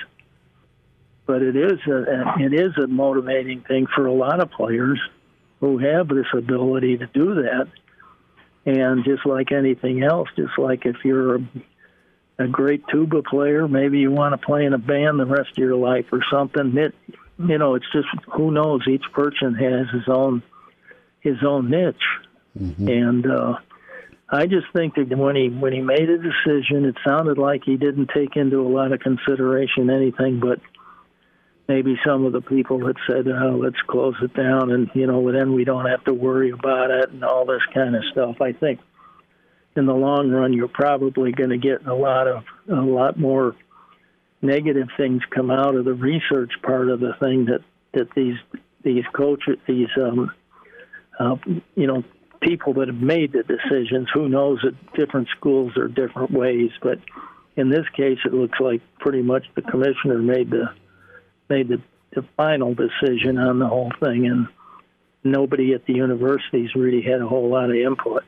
But it is a motivating thing for a lot of players who have this ability to do that. And just like anything else, just like if you're a great tuba player, maybe you want to play in a band the rest of your life or something. It's just, who knows? Each person has his own niche. And I just think that when he made a decision, it sounded like he didn't take into a lot of consideration anything but maybe some of the people that said, let's close it down, and then we don't have to worry about it and all this kind of stuff. I think in the long run, you're probably going to get a lot more negative things come out of the research part of the thing that these these coaches, these people that have made the decisions. Who knows that different schools are different ways, but in this case, it looks like pretty much the commissioner made the final decision on the whole thing, and nobody at the universities really had a whole lot of input.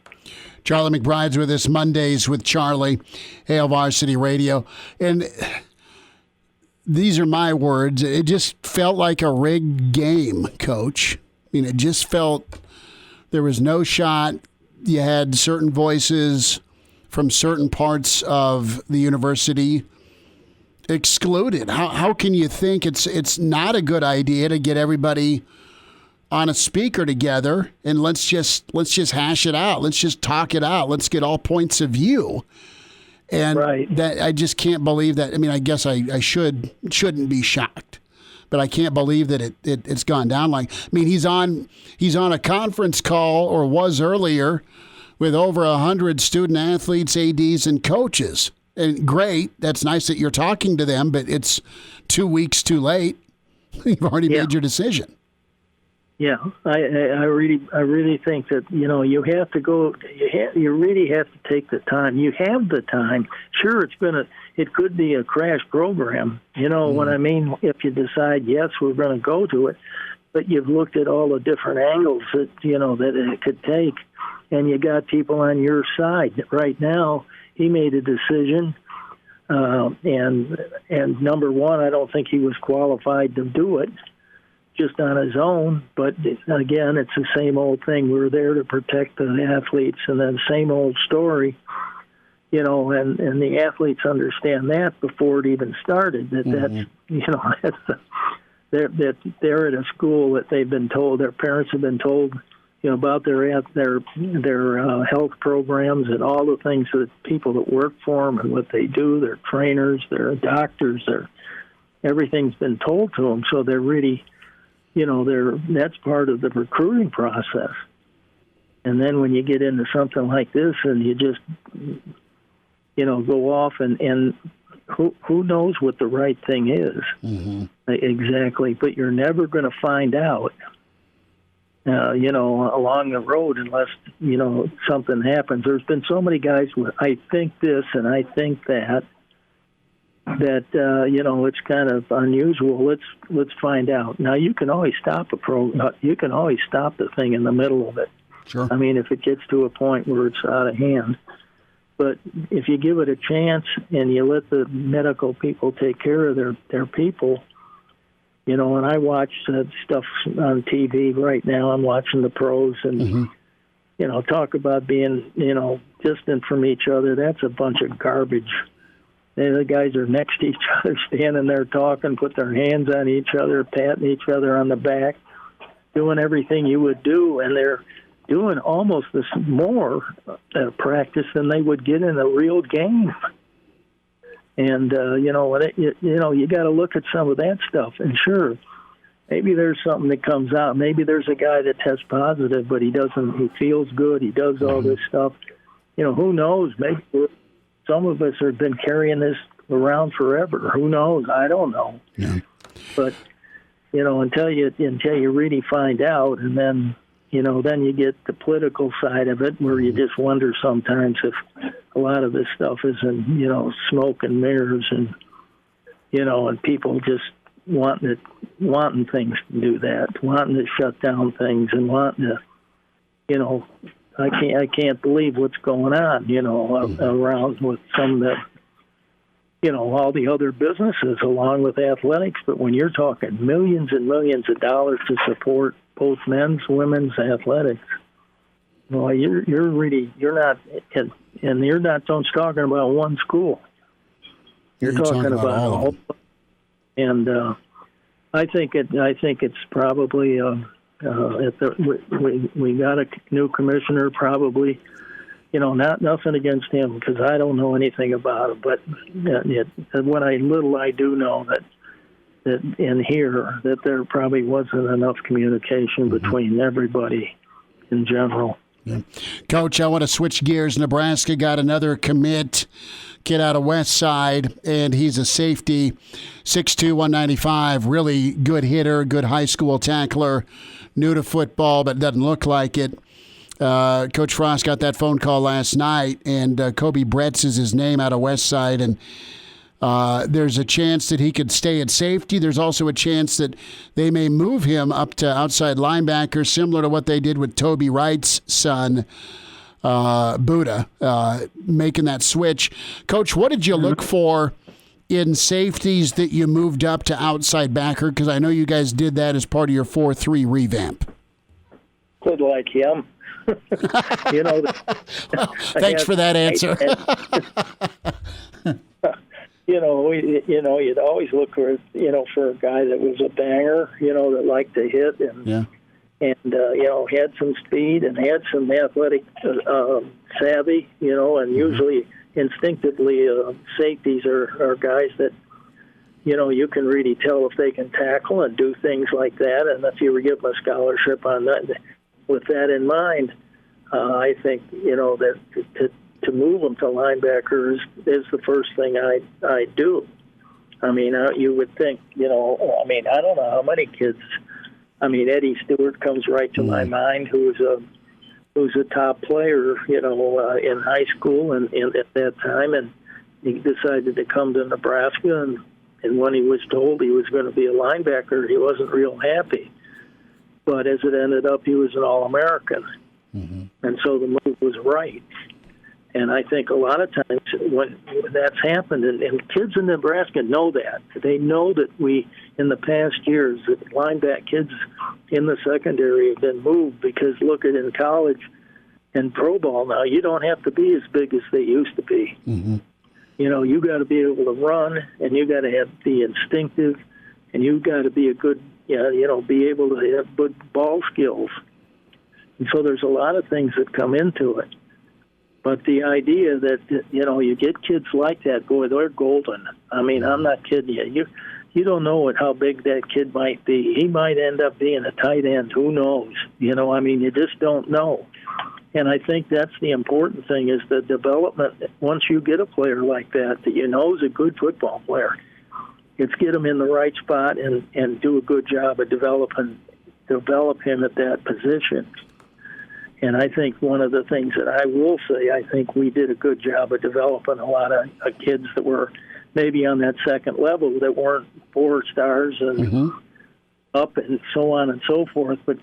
Charlie McBride's with us Mondays with Charlie, Hail Varsity Radio. And these are my words. It just felt like a rigged game, Coach. I mean, it just felt there was no shot. You had certain voices from certain parts of the university excluded. How can you think it's not a good idea to get everybody on a speaker together and let's just hash it out. Let's just talk it out. Let's get all points of view. And right. That I just can't believe that. I mean, I guess I shouldn't be shocked, but I can't believe that it's gone down like. I mean, he's on a conference call, or was earlier, with over 100 student athletes, ADs, and coaches. And great, that's nice that you're talking to them, but it's 2 weeks too late. You've already made your decision. Yeah, I really think that you have to go. You really have to take the time. You have the time. Sure, it could be a crash program. You know what I mean? If you decide yes, we're going to go to it, but you've looked at all the different angles that that it could take, and you got people on your side. Right now, he made a decision, and number one, I don't think he was qualified to do it just on his own. But again, it's the same old thing. We're there to protect the athletes, and then same old story, and the athletes understand that before it even started. That they're at a school that they've been told, their parents have been told, about their health programs and all the things that people that work for them and what they do. They're trainers, they're doctors, everything's been told to them. So they're really, that's part of the recruiting process. And then when you get into something like this and you just, go off and who knows what the right thing is exactly, but you're never going to find out, along the road unless, something happens. There's been so many guys with, I think this and I think that, it's kind of unusual. Let's find out. Now, you can always stop you can always stop the thing in the middle of it. Sure. I mean, if it gets to a point where it's out of hand. But if you give it a chance and you let the medical people take care of their people, and I watch stuff on TV right now. I'm watching the pros and, talk about being, distant from each other. That's a bunch of garbage. The guys are next to each other, standing there talking, put their hands on each other, patting each other on the back, doing everything you would do, and they're doing almost this more practice than they would get in a real game. And you got to look at some of that stuff. And sure, maybe there's something that comes out. Maybe there's a guy that tests positive, but he feels good. He does all this stuff. Who knows? Maybe some of us have been carrying this around forever. Who knows? I don't know. Yeah. But until you really find out, and then then you get the political side of it, where you just wonder sometimes if a lot of this stuff isn't smoke and mirrors, and and people just wanting things to do that, wanting to shut down things, and wanting to I can't believe what's going on, around with some of the, all the other businesses along with athletics. But when you're talking millions and millions of dollars to support both men's, women's athletics, well, you're not talking about one school. You're talking about a whole. And I think it's probably. We got a new commissioner, probably, not nothing against him, because I don't know anything about him, but what I do know that in here, that there probably wasn't enough communication between everybody in general. Coach, I want to switch gears. Nebraska got another commit, kid out of West Side, and he's a safety, 6'2", 195, really good hitter, good high school tackler, new to football, but doesn't look like it. Coach Frost got that phone call last night, and Kobe Bretz is his name, out of West Side, and there's a chance that he could stay at safety. There's also a chance that they may move him up to outside linebacker, similar to what they did with Toby Wright's son, Buddha, making that switch. Coach, what did you look for in safeties that you moved up to outside backer? Because I know you guys did that as part of your 4-3 revamp. Could like him. Thanks for that answer. You'd always look for a guy that was a banger, that liked to hit and had some speed and had some athletic savvy, and usually instinctively safeties are guys that, you can really tell if they can tackle and do things like that. And if you were given a scholarship on that, with that in mind, I think, that to move them to linebackers is the first thing I do. I mean, you would think, I don't know how many kids. I mean, Eddie Stewart comes right to my mind, who's a top player, in high school and at that time, and he decided to come to Nebraska, and when he was told he was going to be a linebacker, he wasn't real happy. But as it ended up, he was an All-American, and so the move was right. And I think a lot of times when that's happened, and kids in Nebraska know that. They know that we, in the past years, that linebacker kids in the secondary have been moved because look at in college and pro ball now, you don't have to be as big as they used to be. You got to be able to run, and you got to be instinctive, and you got to be a good, be able to have good ball skills. And so there's a lot of things that come into it. But the idea that, you get kids like that, boy, they're golden. I mean, I'm not kidding you. You don't know how big that kid might be. He might end up being a tight end. Who knows? You just don't know. And I think that's the important thing is the development. Once you get a player like that you know is a good football player, it's get him in the right spot and do a good job of develop him at that position. And I think one of the things that I will say, I think we did a good job of developing a lot of kids that were maybe on that second level that weren't 4 stars and up and so on and so forth. But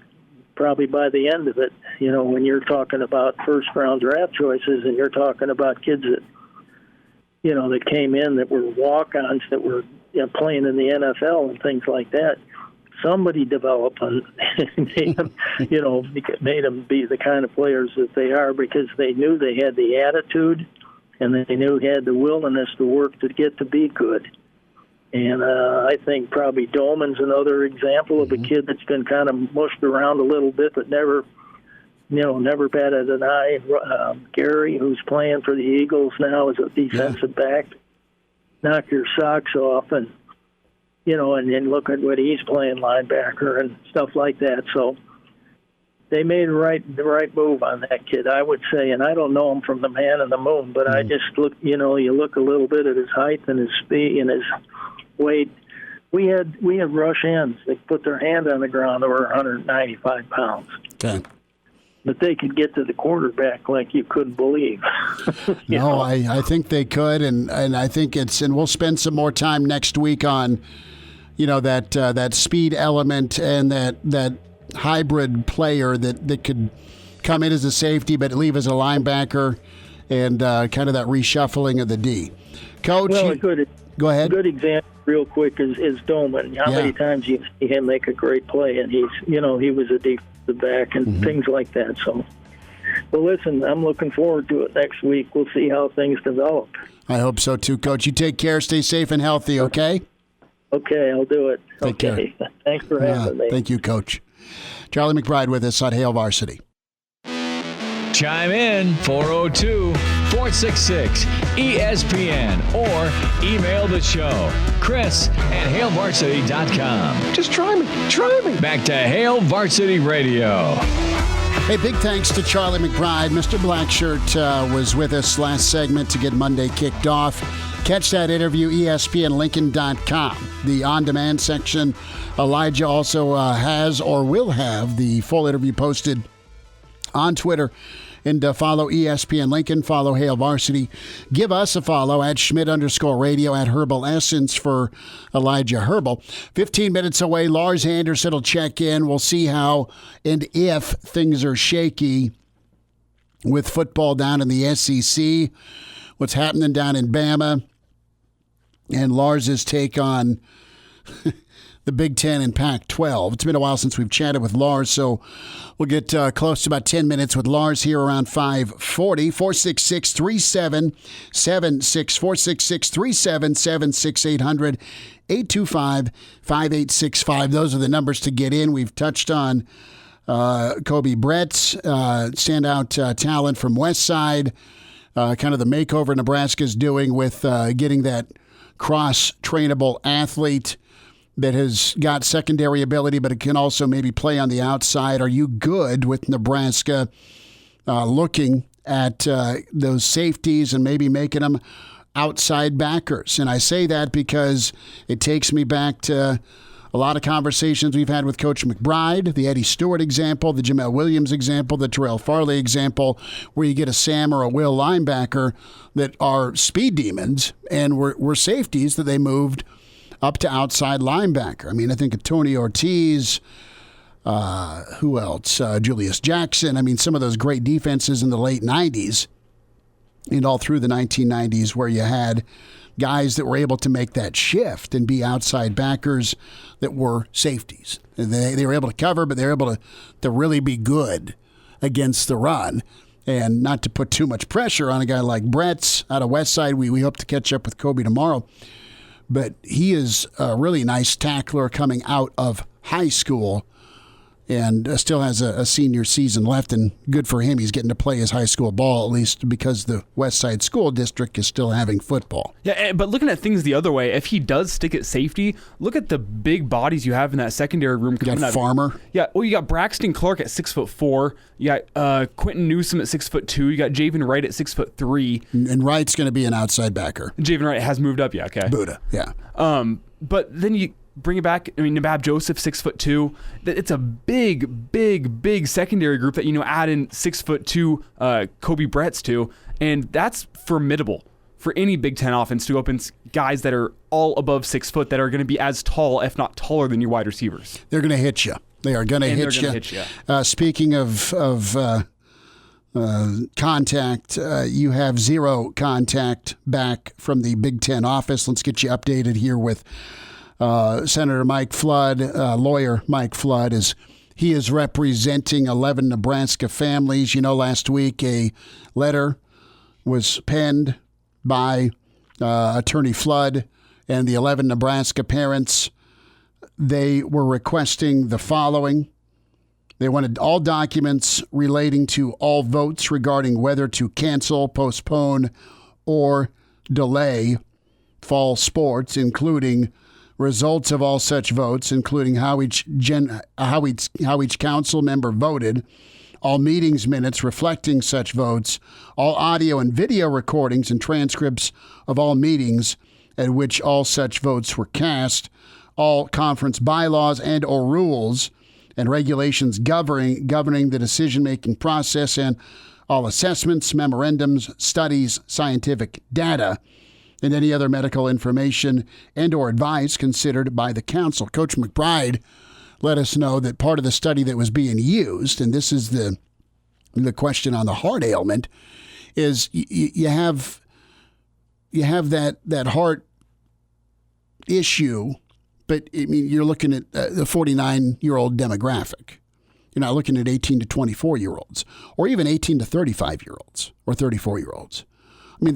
probably by the end of it, when you're talking about first-round draft choices and you're talking about kids that, that came in that were walk-ons that were playing in the NFL and things like that, somebody developed and made them, made them be the kind of players that they are because they knew they had the attitude and they knew they had the willingness to work to get to be good. And I think probably Dolman's another example of a kid that's been kind of mushed around a little bit but never batted an eye. Gary, who's playing for the Eagles now as a defensive back, knock your socks off and then look at what he's playing linebacker and stuff like that. So they made the right move on that kid, I would say. And I don't know him from the man in the moon, but I just look, you look a little bit at his height and his speed and his weight. We had rush ends that put their hand on the ground that were 195 pounds. Okay. But they could get to the quarterback like you couldn't believe. I think they could, and I think and we'll spend some more time next week on, that speed element and that hybrid player that could come in as a safety but leave as a linebacker, and kind of that reshuffling of the D. Coach, go ahead. A good example, real quick, is Dolman. How many times you see him make a great play, and he was a defensive back and things like that. So, well, listen, I'm looking forward to it next week. We'll see how things develop. I hope so too, Coach. You take care. Stay safe and healthy, okay? Okay, I'll do it. Take care. Thanks for having me. Thank you, Coach. Charlie McBride with us on Hail Varsity. Chime in 402-466-ESPN or email the show, Chris@HailVarsity.com. Just try me. Back to Hail Varsity Radio. Hey, big thanks to Charlie McBride. Mr. Blackshirt was with us last segment to get Monday kicked off. Catch that interview, ESPNLincoln.com. The on-demand section. Elijah also has or will have the full interview posted on Twitter. And follow ESPN Lincoln, follow Hail Varsity. Give us a follow at Schmidt_radio at Herbal Essence for Elijah Herbal. 15 minutes away, Lars Anderson will check in. We'll see how and if things are shaky with football down in the SEC, what's happening down in Bama, and Lars's take on the Big Ten and Pac-12. It's been a while since we've chatted with Lars, so we'll get close to about 10 minutes with Lars here around 5:40. 466-3776, 466-3776, 800-825-5865. Those are the numbers to get in. We've touched on Kobe Brett's standout talent from West Side, kind of the makeover Nebraska's doing with getting that cross-trainable athlete that has got secondary ability, but it can also maybe play on the outside. Are you good with Nebraska looking at those safeties and maybe making them outside backers? And I say that because it takes me back to a lot of conversations we've had with Coach McBride, the Eddie Stewart example, the Jamel Williams example, the Terrell Farley example, where you get a Sam or a Will linebacker that are speed demons and were safeties that they moved up to outside linebacker. I mean, I think of Tony Ortiz, who else? Julius Jackson. I mean, some of those great defenses in the late 90s and all through the 1990s where you had guys that were able to make that shift and be outside backers that were safeties. They were able to cover, but they were able to really be good against the run. And not to put too much pressure on a guy like Brett's out of West Side. We hope to catch up with Kobe tomorrow. But he is a really nice tackler coming out of high school and still has a senior season left. And good for him. He's getting to play his high school ball, at least because the West Side School District is still having football. Yeah, but looking at things the other way, if he does stick at safety, look at the big bodies you have in that secondary room. You got Farmer. Yeah, well, you got Braxton Clark at 6'4". You got Quentin Newsom at 6'2". You got Javen Wright at 6'3". And Wright's going to be an outside backer. Javen Wright has moved up, yeah, okay. Buddha, yeah. But then you bring it back. I mean, Nabab Joseph, 6'2". It's a big secondary group that, add in 6'2" Kobe Brett's to, and that's formidable for any Big Ten offense to open guys that are all above 6 foot that are going to be as tall, if not taller, than your wide receivers. They're going to hit you. They are going to hit you. Speaking of contact, you have zero contact back from the Big Ten office. Let's get you updated here with Senator Mike Flood, lawyer Mike Flood, as he is representing 11 Nebraska families. Last week a letter was penned by Attorney Flood and the 11 Nebraska parents. They were requesting the following. They wanted all documents relating to all votes regarding whether to cancel, postpone, or delay fall sports, including results of all such votes, including how each council member voted, all meetings minutes reflecting such votes, all audio and video recordings and transcripts of all meetings at which all such votes were cast, all conference bylaws and or rules and regulations governing the decision-making process, and all assessments, memorandums, studies, scientific data, and any other medical information and or advice considered by the council. Coach McBride let us know that part of the study that was being used, and this is the question on the heart ailment, is you have that heart issue, but I mean, you're looking at the 49-year-old demographic. You're not looking at 18 to 24-year-olds or even 18 to 35-year-olds or 34-year-olds. I mean,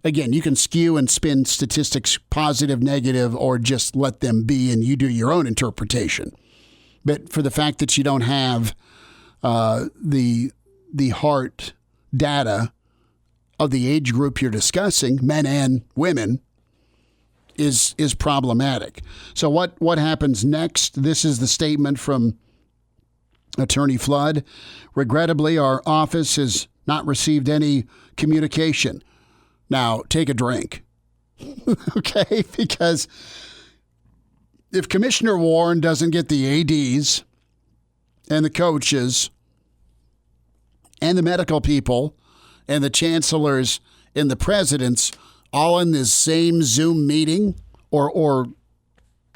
again, you can skew and spin statistics positive, negative, or just let them be and you do your own interpretation. But for the fact that you don't have the heart data of the age group you're discussing, men and women, is problematic. So what happens next? This is the statement from Attorney Flood, regrettably, our office has not received any communication. Now, take a drink, okay? Because if Commissioner Warren doesn't get the ADs and the coaches and the medical people and the chancellors and the presidents all in this same Zoom meeting or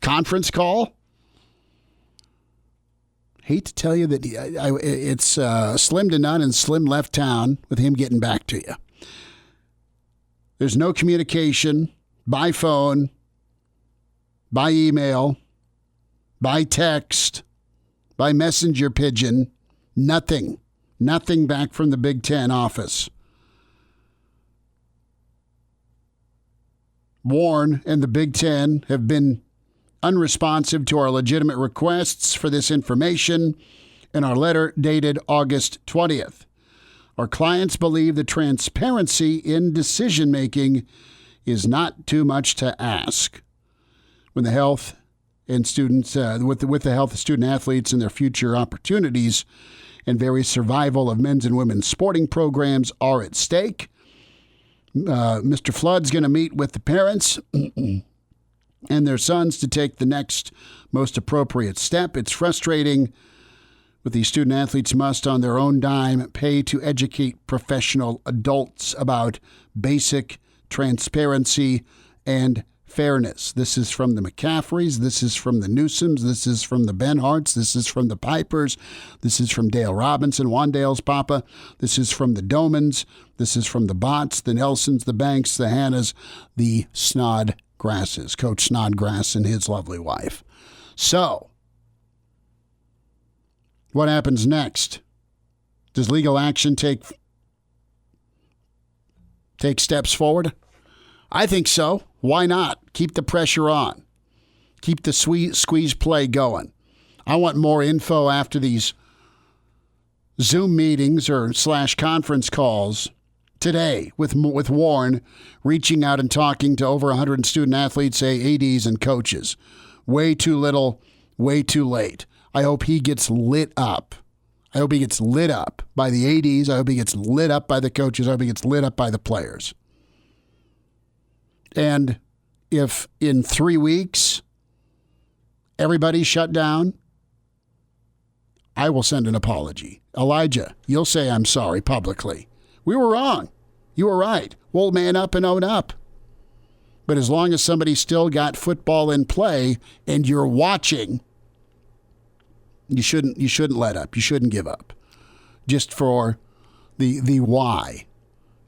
conference call, hate to tell you that it's slim to none and slim left town with him getting back to you. There's no communication by phone, by email, by text, by messenger pigeon, nothing. Nothing back from the Big Ten office. Warren and the Big Ten have been unresponsive to our legitimate requests for this information in our letter dated August 20th. Our clients believe the transparency in decision-making is not too much to ask. When the health and students, with the health of student athletes and their future opportunities and very survival of men's and women's sporting programs are at stake, Mr. Flood's going to meet with the parents and their sons to take the next most appropriate step. It's frustrating, but these student athletes must, on their own dime, pay to educate professional adults about basic transparency and fairness. This is from the McCaffreys. This is from the Newsoms. This is from the Benharts. This is from the Pipers. This is from Dale Robinson, Wandale's papa. This is from the Domans. This is from the Botts, the Nelsons, the Banks, the Hannahs, the Snodgrasses, Coach Snodgrass and his lovely wife. So, what happens next? Does legal action take steps forward? I think so. Why not? Keep the pressure on. Keep the squeeze play going. I want more info after these Zoom meetings or / conference calls today with Warren reaching out and talking to over 100 student athletes, ADs, and coaches. Way too little, way too late. I hope he gets lit up. I hope he gets lit up by the ADs. I hope he gets lit up by the coaches. I hope he gets lit up by the players. And if in 3 weeks everybody's shut down, I will send an apology. Elijah, you'll say I'm sorry publicly. We were wrong. You were right. We'll man up and own up. But as long as somebody's still got football in play and you're watching, you shouldn't let up. You shouldn't give up. Just for the why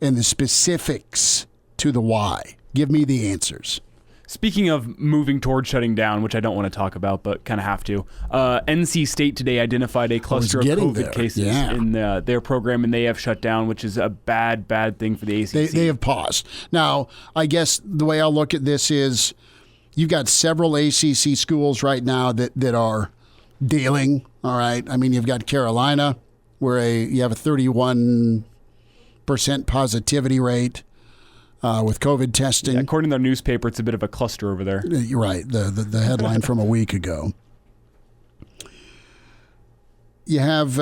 and the specifics to the why. Give me the answers. Speaking of moving toward shutting down, which I don't want to talk about, but kind of have to, NC State today identified a cluster of COVID cases in their program, and they have shut down, which is a bad thing for the ACC. They have paused. Now, I guess the way I'll look at this is you've got several ACC schools right now that are dealing, all right? I mean, you've got Carolina, where you have a 31% positivity rate. With COVID testing. Yeah, according to their newspaper, it's a bit of a cluster over there. You're right. The headline from a week ago. You have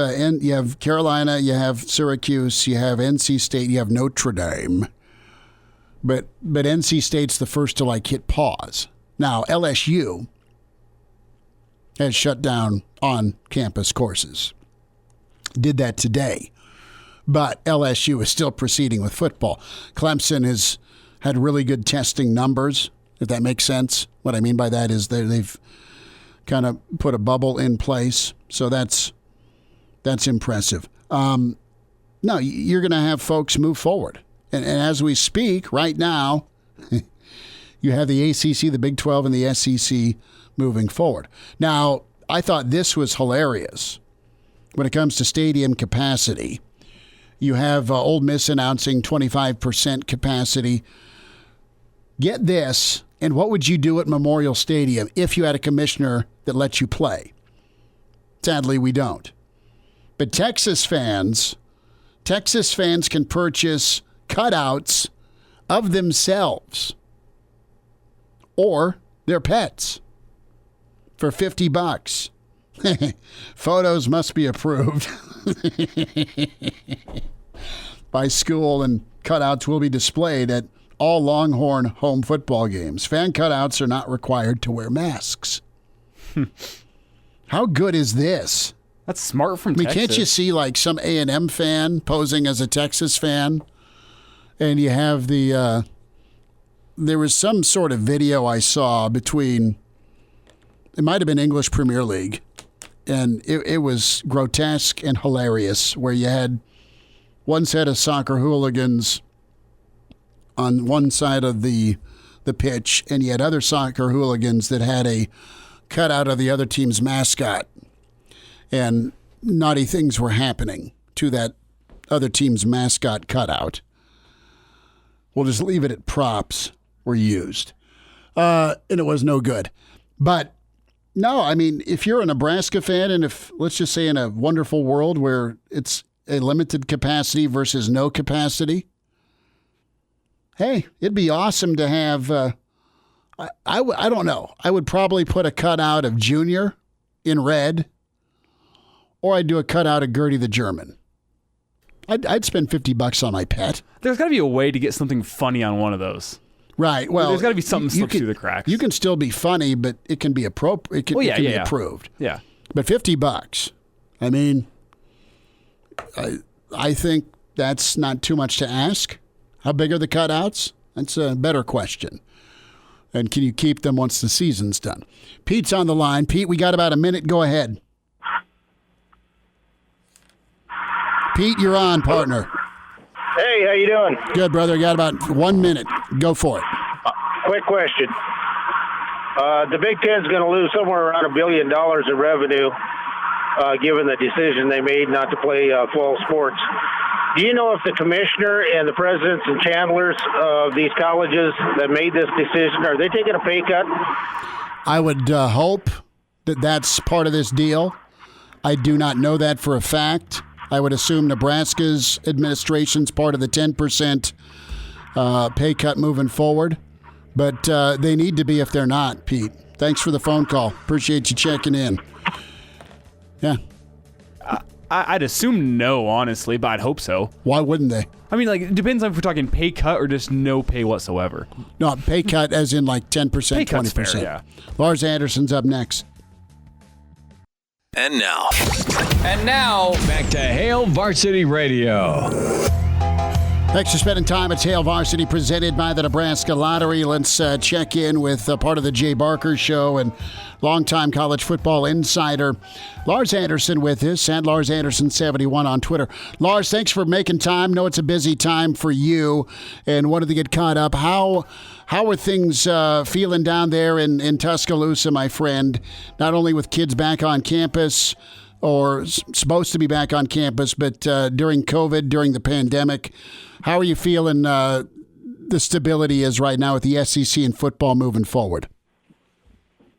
Carolina, you have Syracuse, you have NC State, you have Notre Dame. But NC State's the first to hit pause. Now, LSU has shut down on-campus courses. Did that today. But LSU is still proceeding with football. Clemson has had really good testing numbers, if that makes sense. What I mean by that is they've kind of put a bubble in place. So that's impressive. No, you're going to have folks move forward. And as we speak right now, you have the ACC, the Big 12, and the SEC moving forward. Now, I thought this was hilarious when it comes to stadium capacity. You have Ole Miss announcing 25% capacity. Get this, and what would you do at Memorial Stadium if you had a commissioner that lets you play? Sadly, we don't. But Texas fans can purchase cutouts of themselves or their pets for $50. Photos must be approved by school, and cutouts will be displayed at all Longhorn home football games. Fan cutouts are not required to wear masks. How good is this? That's smart from I mean, Texas. can't you see like some A&M fan posing as a Texas fan? And you have the there was some sort of video I saw between, it might have been English Premier League, and it was grotesque and hilarious, where you had one set of soccer hooligans on one side of the pitch, and you had other soccer hooligans that had a cutout of the other team's mascot, and naughty things were happening to that other team's mascot cutout. We'll just leave it at props were used. And it was no good. But no, I mean, if you're a Nebraska fan, and if, let's just say, in a wonderful world where it's a limited capacity versus no capacity, hey, it'd be awesome to have, I don't know. I would probably put a cutout of Junior in red, or I'd do a cutout of Gertie the German. I'd spend $50 on my pet. There's got to be a way to get something funny on one of those. Right. Well, there's got to be something slips through the cracks. You can still be funny, but it can be appropriate. It can be approved. Yeah. But $50. I mean, I think that's not too much to ask. How big are the cutouts? That's a better question. And can you keep them once the season's done? Pete's on the line. Pete, we got about a minute. Go ahead. Pete, you're on, partner. Hey, how you doing? Good, brother. Got about 1 minute. Go for it. Quick question. The Big Ten's going to lose somewhere around $1 billion in revenue, given the decision they made not to play fall sports. Do you know if the commissioner and the presidents and chancellors of these colleges that made this decision, are they taking a pay cut? I would hope that that's part of this deal. I do not know that for a fact. I would assume Nebraska's administration's part of the 10% pay cut moving forward. But they need to be if they're not, Pete. Thanks for the phone call. Appreciate you checking in. Yeah. I'd assume no, honestly, but I'd hope so. Why wouldn't they? I mean, like, it depends on if we're talking pay cut or just no pay whatsoever. No, pay cut as in like 10%, Pay cut's 20%. fair, yeah. Lars Anderson's up next. And now, Back to Hail Varsity Radio. Thanks for spending time at Hail Varsity, presented by the Nebraska Lottery. Let's check in with part of the Jay Barker Show and longtime college football insider Lars Anderson with us, and Lars Anderson71 on Twitter. Lars, thanks for making time. Know it's a busy time for you and wanted to get caught up. How are things feeling down there in Tuscaloosa, my friend? Not only with kids back on campus, or supposed to be back on campus, but during COVID, during the pandemic. How are you feeling the stability is right now with the SEC and football moving forward?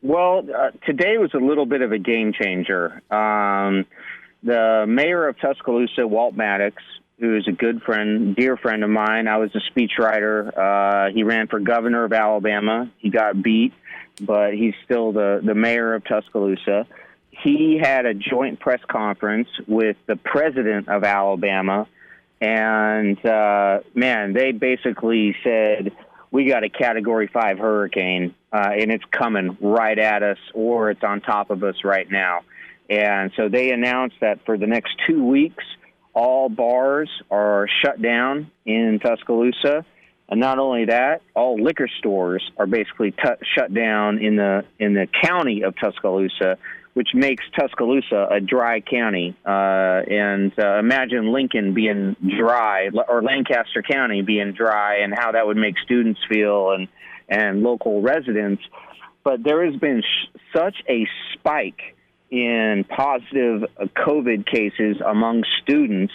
Well, today was a little bit of a game changer. The mayor of Tuscaloosa, Walt Maddox, who is a good friend, dear friend of mine. I was a speechwriter. He ran for governor of Alabama. He got beat, but he's still the mayor of Tuscaloosa. He had a joint press conference with the president of Alabama, and, man, they basically said, we got a Category 5 hurricane, and it's coming right at us, or it's on top of us right now. And so they announced that for the next 2 weeks, all bars are shut down in Tuscaloosa. And not only that, all liquor stores are basically shut down in the county of Tuscaloosa, which makes Tuscaloosa a dry county. And imagine Lincoln being dry, or Lancaster County being dry, and how that would make students feel and local residents. But there has been such a spike in positive COVID cases among students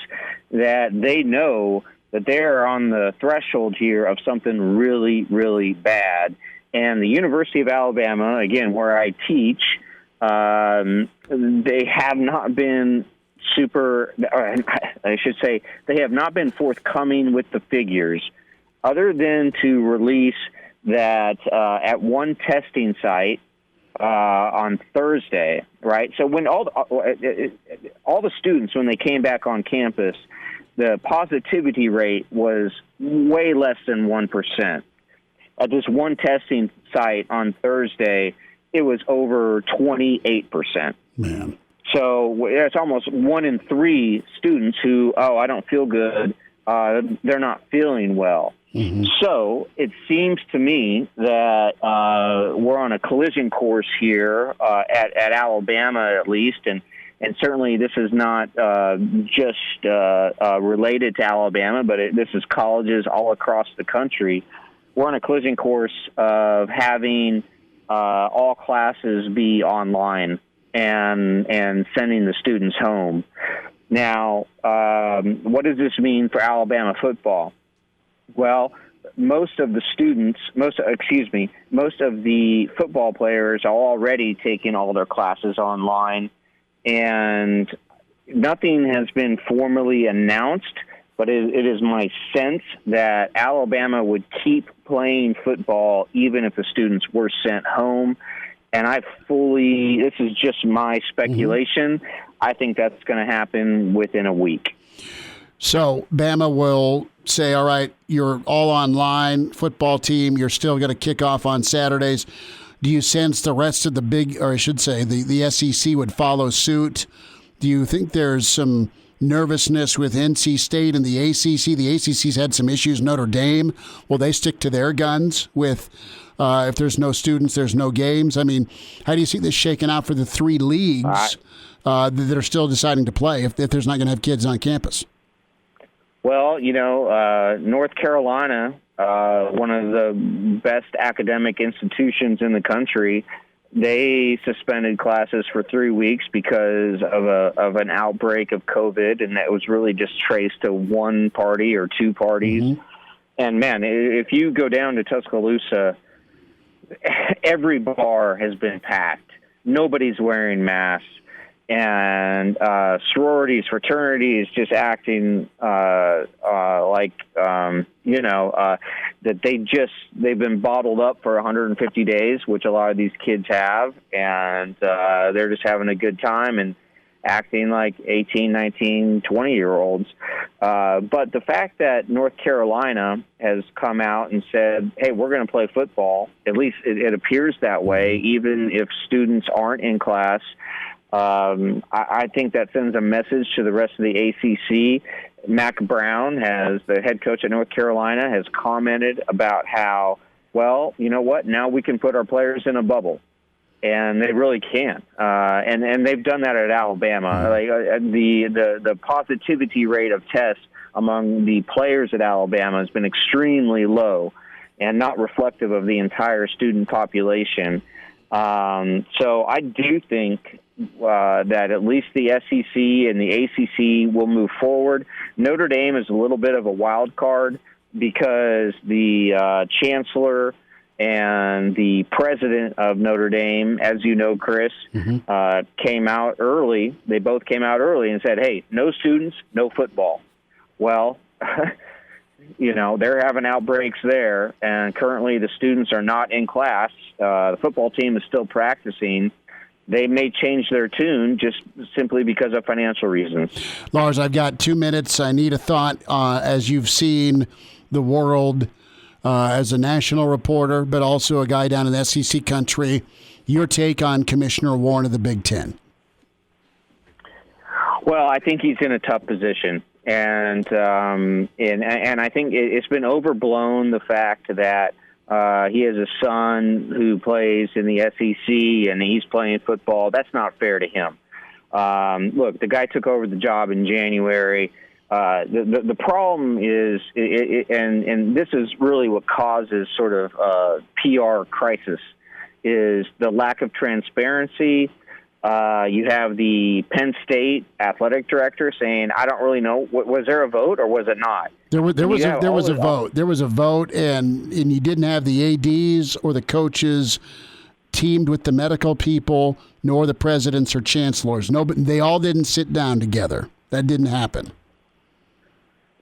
that they know that they're on the threshold here of something really, really bad. And the University of Alabama, again, where I teach, they have not been they have not been forthcoming with the figures, other than to release that at one testing site, on Thursday, right? So when all the students, when they came back on campus, the positivity rate was way less than 1%. At this one testing site on Thursday, it was over 28%. Man. So it's almost 1 in 3 students who, I don't feel good. They're not feeling well. Mm-hmm. So it seems to me that we're on a collision course here at Alabama, at least, and certainly this is not just related to Alabama, but this is colleges all across the country. We're on a collision course of having all classes be online and sending the students home. Now, what does this mean for Alabama football? Well, most of the football players are already taking all their classes online, and nothing has been formally announced, but it is my sense that Alabama would keep playing football even if the students were sent home. And this is just my speculation. Mm-hmm. I think that's going to happen within a week. So Bama will say, all right, you're all online football team. You're still going to kick off on Saturdays. Do you sense the rest of the SEC would follow suit? Do you think there's some nervousness with NC State and the ACC? The ACC's had some issues. Notre Dame, will they stick to their guns with if there's no students, there's no games? I mean, how do you see this shaking out for the 3 leagues that are still deciding to play if there's not going to have kids on campus? Well, North Carolina, one of the best academic institutions in the country, they suspended classes for 3 weeks because of an outbreak of COVID, and that was really just traced to one party or 2 parties. Mm-hmm. And, man, if you go down to Tuscaloosa, every bar has been packed. Nobody's wearing masks. And sororities, fraternities just acting that they've been bottled up for 150 days, which a lot of these kids have, and they're just having a good time and acting like 18, 19, 20-year-olds. But the fact that North Carolina has come out and said, hey, we're going to play football, at least it appears that way, even if students aren't in class, I think that sends a message to the rest of the ACC. Mack Brown, the head coach at North Carolina, has commented about how, well, you know what, now we can put our players in a bubble. And they really can. And they've done that at Alabama. Like the positivity rate of tests among the players at Alabama has been extremely low and not reflective of the entire student population. So I do think that at least the SEC and the ACC will move forward. Notre Dame is a little bit of a wild card because the chancellor and the president of Notre Dame, as you know, Chris, came out early. They both came out early and said, hey, no students, no football. Well, they're having outbreaks there, and currently the students are not in class. The football team is still practicing. They may change their tune just simply because of financial reasons. Lars, I've got 2 minutes. I need a thought as you've seen the world as a national reporter, but also a guy down in the SEC country. Your take on Commissioner Warren of the Big Ten? Well, I think he's in a tough position. And I think it's been overblown, the fact that he has a son who plays in the SEC and he's playing football. That's not fair to him. Look, the guy took over the job in January. The problem is, and this is really what causes sort of PR crisis, is the lack of transparency. You have the Penn State athletic director saying, "I don't really know. Was there a vote or was it not?" There was a vote. There was a vote, and you didn't have the ADs or the coaches teamed with the medical people, nor the presidents or chancellors. No, but they all didn't sit down together. That didn't happen.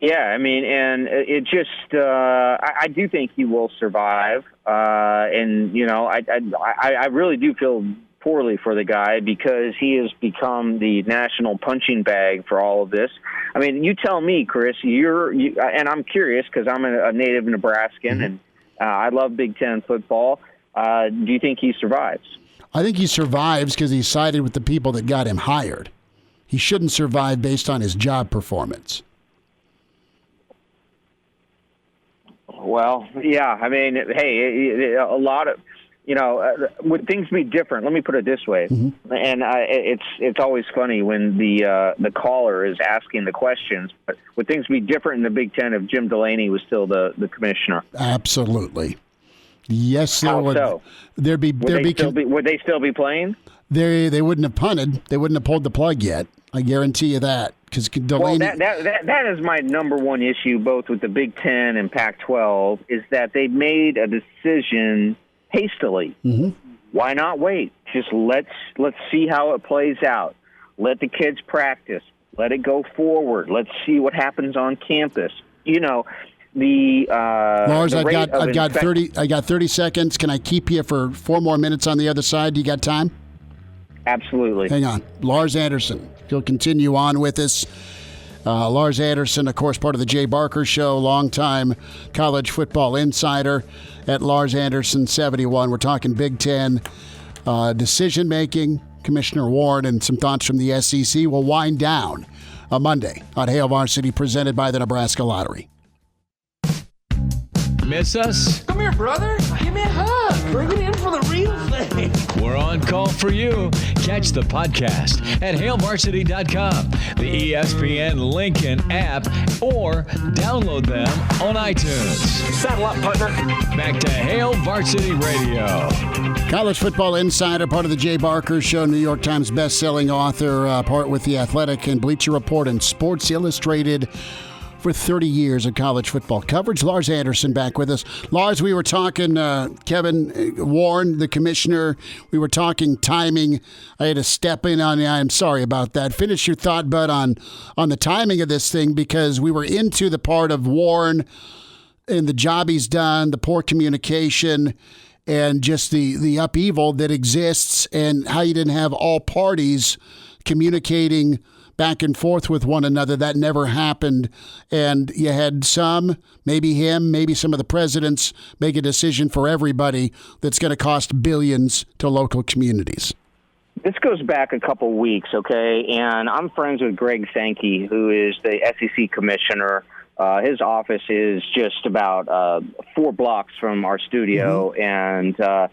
Yeah, I mean, and it just, I do think he will survive. And, you know, I really do feel poorly for the guy because he has become the national punching bag for all of this. I mean, you tell me, Chris, and I'm curious because I'm a native Nebraskan and I love Big Ten football. Do you think he survives? I think he survives because he sided with the people that got him hired. He shouldn't survive based on his job performance. Well, yeah. I mean, hey, a lot of, you know, would things be different? Let me put it this way, and it's always funny when the caller is asking the questions. But would things be different in the Big Ten if Jim Delaney was still the commissioner? Absolutely. Yes, there would. So? Would they still be playing? They wouldn't have punted. They wouldn't have pulled the plug yet. I guarantee you that. Because Delaney. Well, that is my number one issue, both with the Big Ten and Pac-12, is that they made a decision hastily. Why not wait? Just let's see how it plays out. Let the kids practice. Let it go forward. Let's see what happens on campus. You know, Lars, I've got 30 seconds. Can I keep you for 4 more minutes on the other side? You got time? Absolutely. Hang on. Lars Anderson. He'll continue on with us. Lars Anderson, of course, part of the Jay Barker Show, longtime college football insider at Lars Anderson 71. We're talking Big Ten decision-making. Commissioner Warren and some thoughts from the SEC will wind down on Monday on Hail Varsity, presented by the Nebraska Lottery. Miss us? Come here, brother. Give me a hug. Bring it in for the real thing. We're on call for you. Catch the podcast at hailvarsity.com, the ESPN Lincoln app, or download them on iTunes. Saddle up, partner. Back to Hail Varsity Radio. College football insider, part of the Jay Barker Show, New York Times best-selling author, part with The Athletic and Bleacher Report and Sports Illustrated for 30 years of college football coverage. Lars Anderson back with us. Lars, we were talking, Kevin Warren, the commissioner, we were talking timing. I had to step in on you. I'm sorry about that. Finish your thought, bud, on the timing of this thing, because we were into the part of Warren and the job he's done, the poor communication, and just the upheaval that exists, and how you didn't have all parties communicating back and forth with one another. That never happened. And you had some, maybe him, maybe some of the presidents, make a decision for everybody that's going to cost billions to local communities. This goes back a couple weeks, okay? And I'm friends with Greg Sankey, who is the SEC commissioner. His office is just about 4 blocks from our studio, and I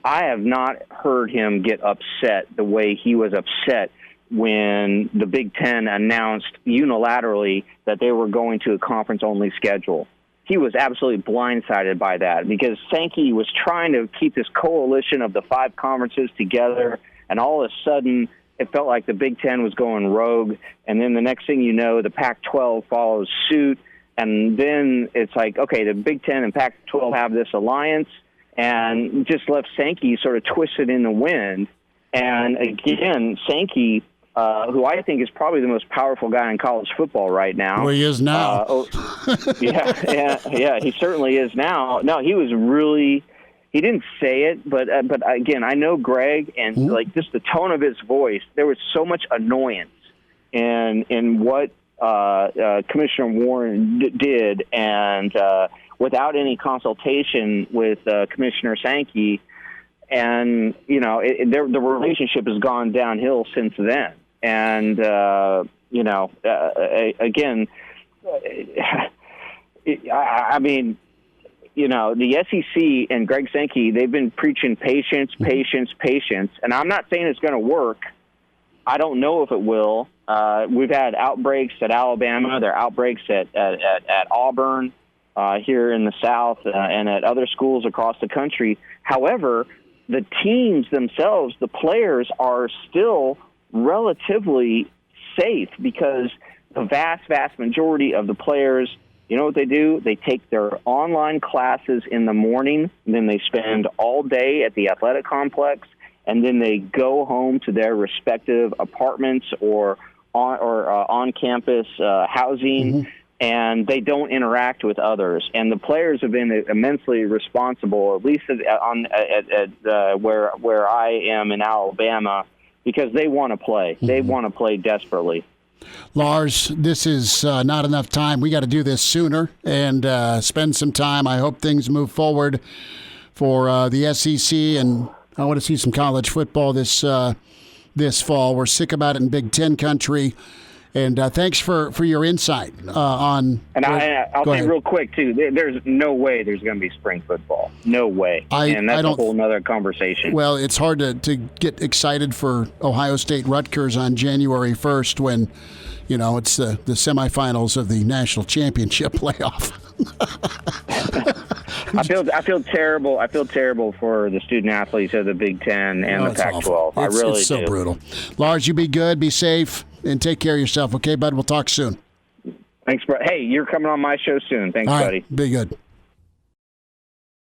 have not heard him get upset the way he was upset when the Big Ten announced unilaterally that they were going to a conference-only schedule. He was absolutely blindsided by that because Sankey was trying to keep this coalition of the 5 conferences together, and all of a sudden it felt like the Big Ten was going rogue, and then the next thing you know, the Pac-12 follows suit, and then it's like, okay, the Big Ten and Pac-12 have this alliance, and just left Sankey sort of twisted in the wind. And again, Sankey, who I think is probably the most powerful guy in college football right now. Well, he is now. Yeah, he certainly is now. No, he was really. He didn't say it, but again, I know Greg, and like just the tone of his voice, there was so much annoyance in what Commissioner Warren did, and without any consultation with Commissioner Sankey, and you know, the relationship has gone downhill since then. And again, I mean, you know, the SEC and Greg Sankey, they've been preaching patience, and I'm not saying it's going to work. I don't know if it will. We've had outbreaks at Alabama. There are outbreaks at Auburn here in the South and at other schools across the country. However, the teams themselves, the players, are still relatively safe because the vast majority of the players, you know what they do? They take their online classes in the morning, and then they spend all day at the athletic complex, and then they go home to their respective apartments or on campus housing, and they don't interact with others. And the players have been immensely responsible, at least where I am in Alabama, because they want to play. They want to play desperately. Lars, this is not enough time. We got to do this sooner and spend some time. I hope things move forward for the SEC, and I want to see some college football this fall. We're sick about it in Big Ten country. And thanks for your insight on. And I'll say real quick too. There's no way there's going to be spring football. No way. And that's a whole other conversation. Well, it's hard to get excited for Ohio State Rutgers on January 1st when, it's the semifinals of the national championship playoff. I feel terrible. I feel terrible for the student athletes of the Big Ten and the Pac-12. I really do. It's so brutal. Lars, you be good, be safe, and take care of yourself. Okay, bud? We'll talk soon. Thanks, bro. Hey, you're coming on my show soon. Thanks, All right, buddy. Be good.